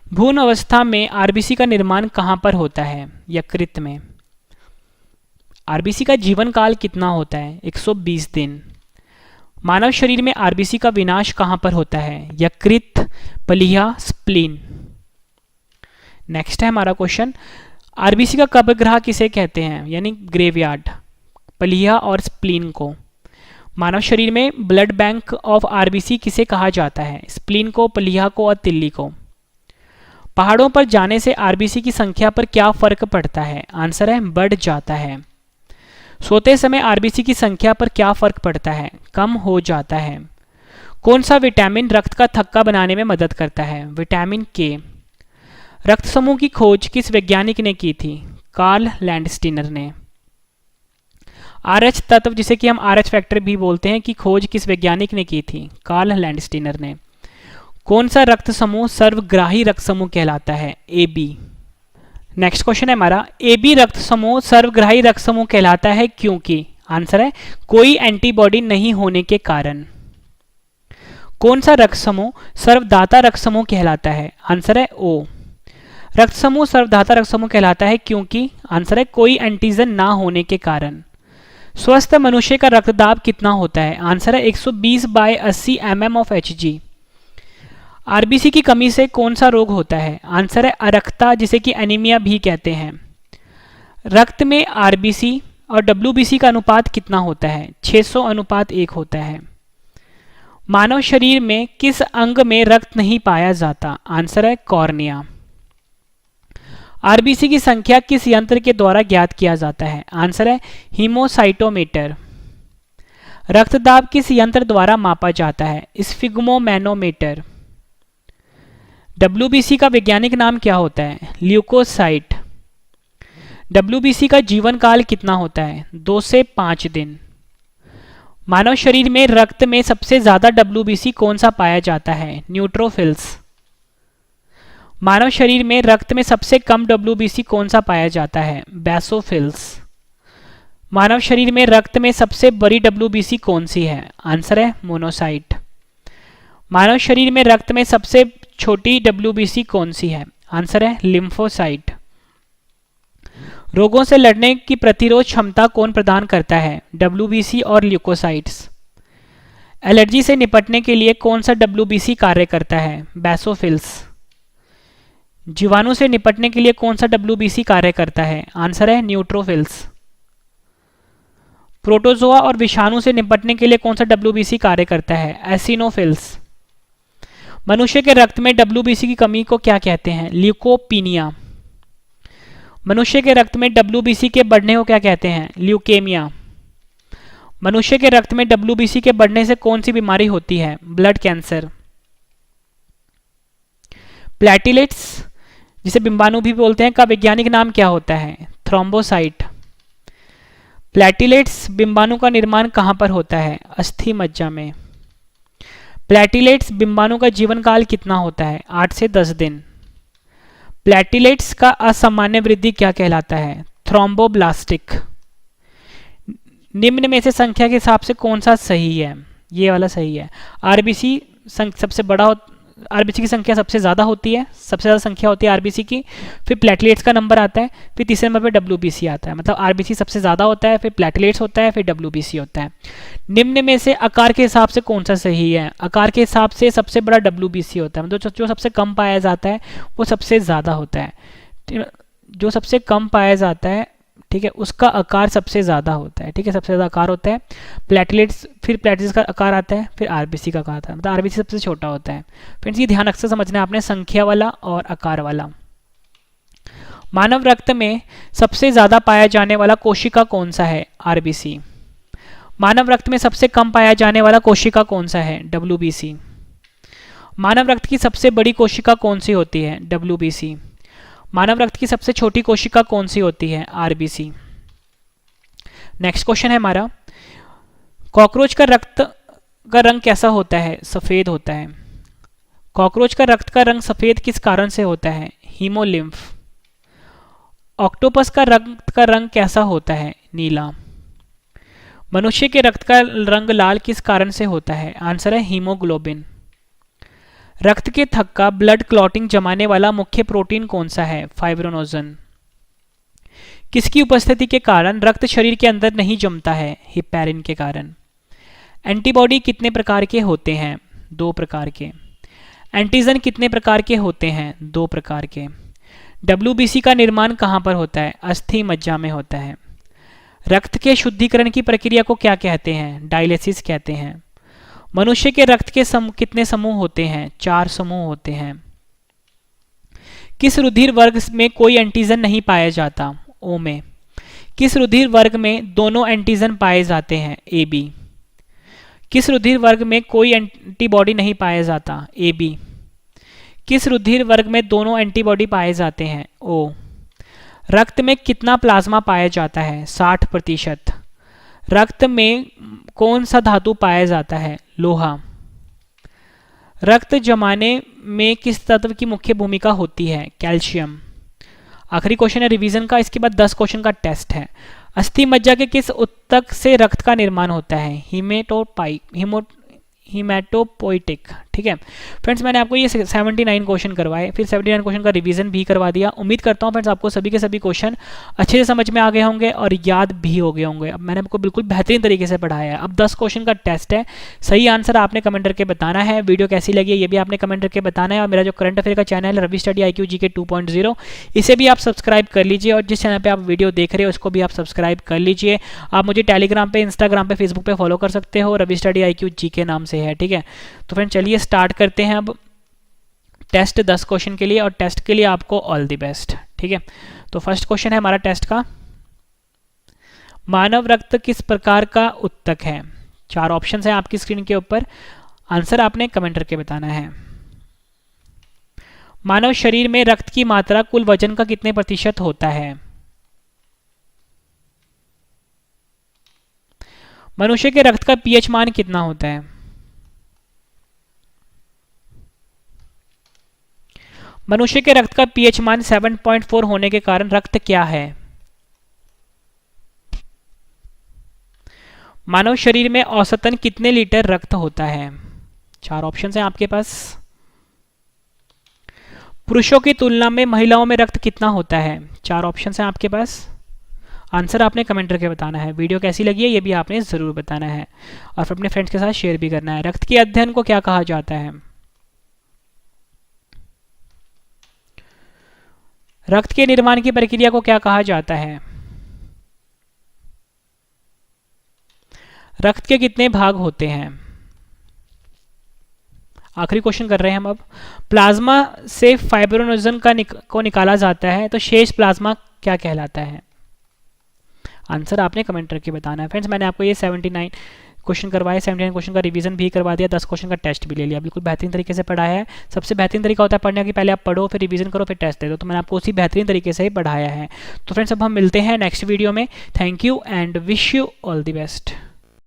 भ्रूण अवस्था में आरबीसी का निर्माण कहाँ पर होता है? यकृत में। आरबीसी का जीवन काल कितना होता है? 120 दिन। मानव शरीर में आरबीसी का विनाश कहाँ पर होता है? यकृत, पलिया, स्प्लीन। नेक्स्ट है हमारा क्वेश्चन, आरबीसी का कब्रगृह किसे कहते हैं? यानी ग्रेवयार्ड। पलिया और स्प्लीन को। मानव शरीर में ब्लड बैंक ऑफ आरबीसी किसे कहा जाता है? स्प्लीन को, पलिया को और तिल्ली को। पहाड़ों पर जाने से आरबीसी की संख्या पर क्या फर्क पड़ता है? आंसर है बढ़ जाता है। सोते समय आरबीसी की संख्या पर क्या फर्क पड़ता है? कम हो जाता है। कौन सा विटामिन रक्त का थक्का बनाने में मदद करता है? विटामिन के। रक्त समूह की खोज किस वैज्ञानिक ने की थी? कार्ल लैंडस्टीनर ने। RH तत्व जिसे कि हम RH फैक्टर भी बोलते हैं, की खोज किस वैज्ञानिक ने की थी? कार्ल लैंडस्टीनर ने। कौन सा रक्त समूह सर्वग्राही रक्त समूह कहलाता है? AB। नेक्स्ट क्वेश्चन है हमारा, AB रक्त समूह सर्वग्राही रक्त समूह कहलाता है क्योंकि? आंसर है कोई एंटीबॉडी नहीं होने के कारण। कौन सा रक्त समूह सर्वदाता रक्त समूह कहलाता है? आंसर है O। रक्त समूह सर्वदाता रक्त समूह कहलाता है क्योंकि? आंसर है कोई एंटीजन ना होने के कारण। स्वस्थ मनुष्य का रक्तदाब कितना होता है? आंसर है 120/80 mm of Hg। आरबीसी की कमी से कौन सा रोग होता है? आंसर है अरक्तता, जिसे कि एनीमिया भी कहते हैं। रक्त में आरबीसी और डब्ल्यूबीसी का अनुपात कितना होता है? 600:1 होता है। मानव शरीर में किस अंग में रक्त नहीं पाया जाता? आंसर है कॉर्निया। आरबीसी की संख्या किस यंत्र के द्वारा ज्ञात किया जाता है? आंसर है हीमोसाइटोमीटर। रक्तदाब किस यंत्र द्वारा मापा जाता है? स्फिग्मोमैनोमीटर। डब्ल्यूबीसी का वैज्ञानिक नाम क्या होता है? ल्यूकोसाइट। डब्ल्यूबीसी का जीवन काल कितना होता है? 2 से 5 दिन। मानव शरीर में रक्त में सबसे ज्यादा डब्ल्यूबीसी कौन सा पाया जाता है? न्यूट्रोफिल्स। मानव शरीर में रक्त में सबसे कम WBC कौन सा पाया जाता है? बेसोफिल्स। मानव शरीर में रक्त में सबसे बड़ी WBC कौन सी है? आंसर है मोनोसाइट। मानव शरीर में रक्त में सबसे छोटी WBC कौन सी है? आंसर है लिम्फोसाइट। रोगों से लड़ने की प्रतिरोध क्षमता कौन प्रदान करता है? WBC और ल्यूकोसाइट्स। एलर्जी से निपटने के लिए कौन सा WBC कार्य करता है? बेसोफिल्स। जीवाणु से निपटने के लिए कौन सा WBC कार्य करता है? आंसर है न्यूट्रोफिल्स। प्रोटोजोआ और विषाणु से निपटने के लिए कौन सा WBC कार्य करता है? एसिनोफिल्स। मनुष्य के रक्त में WBC की कमी को क्या कहते हैं? ल्यूकोपीनिया। मनुष्य के रक्त में WBC के बढ़ने को क्या कहते हैं? ल्यूकेमिया। मनुष्य के रक्त में WBC के बढ़ने से कौन सी बीमारी होती है? Blood cancer. प्लेटिलेट्स, जिसे बिंबाणु भी बोलते हैं, का वैज्ञानिक नाम क्या होता है? थ्रोम्बोसाइट। प्लेटिलेट्स बिंबाणु का निर्माण कहां पर होता है? अस्थि मज्जा में। प्लेटिलेट्स बिंबाणु का जीवन काल कितना होता है? 8 से 10 दिन। प्लेटिलेट्स का असामान्य वृद्धि क्या कहलाता है? थ्रोम्बोब्लास्टिक। निम्न में से संख्या के हिसाब से कौन सा सही है? ये वाला सही है। आरबीसी सबसे बड़ा आरबीसी की संख्या सबसे ज़्यादा होती है, सबसे ज़्यादा संख्या होती है आरबीसी की, फिर प्लेटलेट्स का नंबर आता है, फिर तीसरे नंबर पे डब्ल्यूबीसी आता है। मतलब आरबीसी सबसे ज़्यादा होता है, फिर प्लेटलेट्स होता है, फिर डब्ल्यूबीसी होता है। निम्न में से आकार के हिसाब से कौन सा सही है? आकार के हिसाब से सबसे बड़ा डब्ल्यूबीसी होता है, मतलब जो सबसे कम पाया जाता है वो सबसे ज़्यादा होता है। जो सबसे कम पाया जाता है, ठीक है, उसका आकार सबसे ज़्यादा होता है। ठीक है, सबसे ज़्यादा आकार होता है प्लेटलेट्स, फिर प्लेटलेट्स का आकार आता है, फिर आरबीसी का आकार आता है। मतलब आरबीसी सबसे छोटा होता है। फ्रेंड्स, ये ध्यान अक्सर समझना है आपने, संख्या वाला और आकार वाला। मानव रक्त में सबसे ज़्यादा पाया जाने वाला कोशिका कौन सा है? आरबीसी। मानव रक्त में सबसे कम पाया जाने वाला कोशिका कौन सा है? डब्ल्यूबीसी। मानव रक्त की सबसे बड़ी कोशिका कौन सी होती है? डब्ल्यूबीसी। मानव रक्त की सबसे छोटी कोशिका कौन सी होती है? आरबीसी। नेक्स्ट क्वेश्चन है हमारा, कॉकरोच का रक्त का रंग कैसा होता है? सफेद होता है। कॉकरोच का रक्त का रंग सफेद किस कारण से होता है? हीमोलिम्फ। ऑक्टोपस का रक्त का रंग कैसा होता है? नीला। मनुष्य के रक्त का रंग लाल किस कारण से होता है? आंसर है हीमोग्लोबिन। रक्त के थक्का ब्लड क्लॉटिंग जमाने वाला मुख्य प्रोटीन कौन सा है? फाइब्रोनोजन। किसकी उपस्थिति के कारण रक्त शरीर के अंदर नहीं जमता है? हिपैरिन के कारण। एंटीबॉडी कितने प्रकार के होते हैं? 2 प्रकार के। एंटीजन कितने प्रकार के होते हैं? 2 प्रकार के। डब्ल्यूबीसी का निर्माण कहाँ पर होता है? अस्थि मज्जा में होता है। रक्त के शुद्धिकरण की प्रक्रिया को क्या कहते हैं? डायलिसिस कहते हैं। मनुष्य के रक्त के कितने समूह होते हैं? 4 समूह होते हैं। किस रुधिर वर्ग में कोई एंटीजन नहीं पाया जाता? ओ में। किस रुधिर वर्ग में दोनों एंटीजन पाए जाते हैं? A B. किस रुधिर वर्ग में कोई एंटीबॉडी नहीं पाया जाता? A B. किस रुधिर वर्ग में दोनों एंटीबॉडी पाए जाते हैं? ओ। रक्त में कितना प्लाज्मा पाया जाता है? 60%। रक्त में कौन सा धातु पाया जाता है? लोहा। रक्त जमाने में किस तत्व की मुख्य भूमिका होती है? कैल्शियम। आखिरी क्वेश्चन है रिवीजन का, इसके बाद 10 क्वेश्चन का टेस्ट है। अस्थि मज्जा के किस ऊतक से रक्त का निर्माण होता है? हीमेटोपोइटिक। ठीक है फ्रेंड्स, मैंने आपको ये 79 क्वेश्चन करवाए, फिर 79 क्वेश्चन का रिवीजन भी करवा दिया। उम्मीद करता हूँ फ्रेंड्स आपको सभी के सभी क्वेश्चन अच्छे से समझ में आ गए होंगे और याद भी हो गए होंगे। अब मैंने आपको बिल्कुल बेहतरीन तरीके से पढ़ाया है। अब 10 क्वेश्चन का टेस्ट है, सही आंसर आपने कमेंट करके बताना है। वीडियो कैसी लगी ये भी आपने कमेंट करके बताना है। और मेरा जो करंट अफेयर का चैनल है रवि स्टडी IQ GK 2.0, इसे भी आप सब्सक्राइब कर लीजिए और जिस चैनल पर आप वीडियो देख रहे हो उसको भी आप सब्सक्राइब कर लीजिए। आप मुझे टेलीग्राम पे, इंस्टाग्राम पे, फेसबुक पे फॉलो कर सकते हो, रवि स्टडी IQ GK नाम से है। ठीक है, तो फ्रेंड चलिए स्टार्ट करते हैं अब टेस्ट 10 क्वेश्चन के लिए, और टेस्ट के लिए आपको ऑल द बेस्ट। ठीक है, तो फर्स्ट क्वेश्चन है हमारा टेस्ट का, मानव रक्त किस प्रकार का ऊतक है? 4 ऑप्शंस हैं आपकी स्क्रीन के ऊपर, आंसर आपने कमेंट करके बताना है। मानव शरीर में रक्त की मात्रा कुल वजन का कितने प्रतिशत होता है? मनुष्य के रक्त का pH मान कितना होता है? मनुष्य के रक्त का पीएच मान 7.4 होने के कारण रक्त क्या है? मानव शरीर में औसतन कितने लीटर रक्त होता है? 4 ऑप्शन हैं आपके पास। पुरुषों की तुलना में महिलाओं में रक्त कितना होता है? 4 ऑप्शन हैं आपके पास। आंसर आपने कमेंट करके बताना है। वीडियो कैसी लगी है ये भी आपने ज़रूर बताना है और फिर अपने फ्रेंड्स के साथ शेयर भी करना है। रक्त के अध्ययन को क्या कहा जाता है? रक्त के निर्माण की प्रक्रिया को क्या कहा जाता है? रक्त के कितने भाग होते हैं? आखिरी क्वेश्चन कर रहे हैं हम अब। प्लाज्मा से फाइब्रोनोजन को निकाला जाता है तो शेष प्लाज्मा क्या कहलाता है? आंसर आपने कमेंट करके बताना है। फ्रेंड्स मैंने आपको ये 79 क्वेश्चन करवाए, 79 क्वेश्चन का रिवीजन भी करवा दिया, 10 क्वेश्चन का टेस्ट भी ले लिया। बिल्कुल बेहतरीन तरीके से पढ़ाया है। सबसे बेहतरीन तरीका होता है पढ़ने की, पहले आप पढ़ो फिर रिवीजन करो फिर टेस्ट दे दो। तो मैंने आपको उसी बेहतरीन तरीके से ही पढ़ाया है। तो फ्रेंड्स अब हम मिलते हैं नेक्स्ट वीडियो में। Thank you and wish you all the best.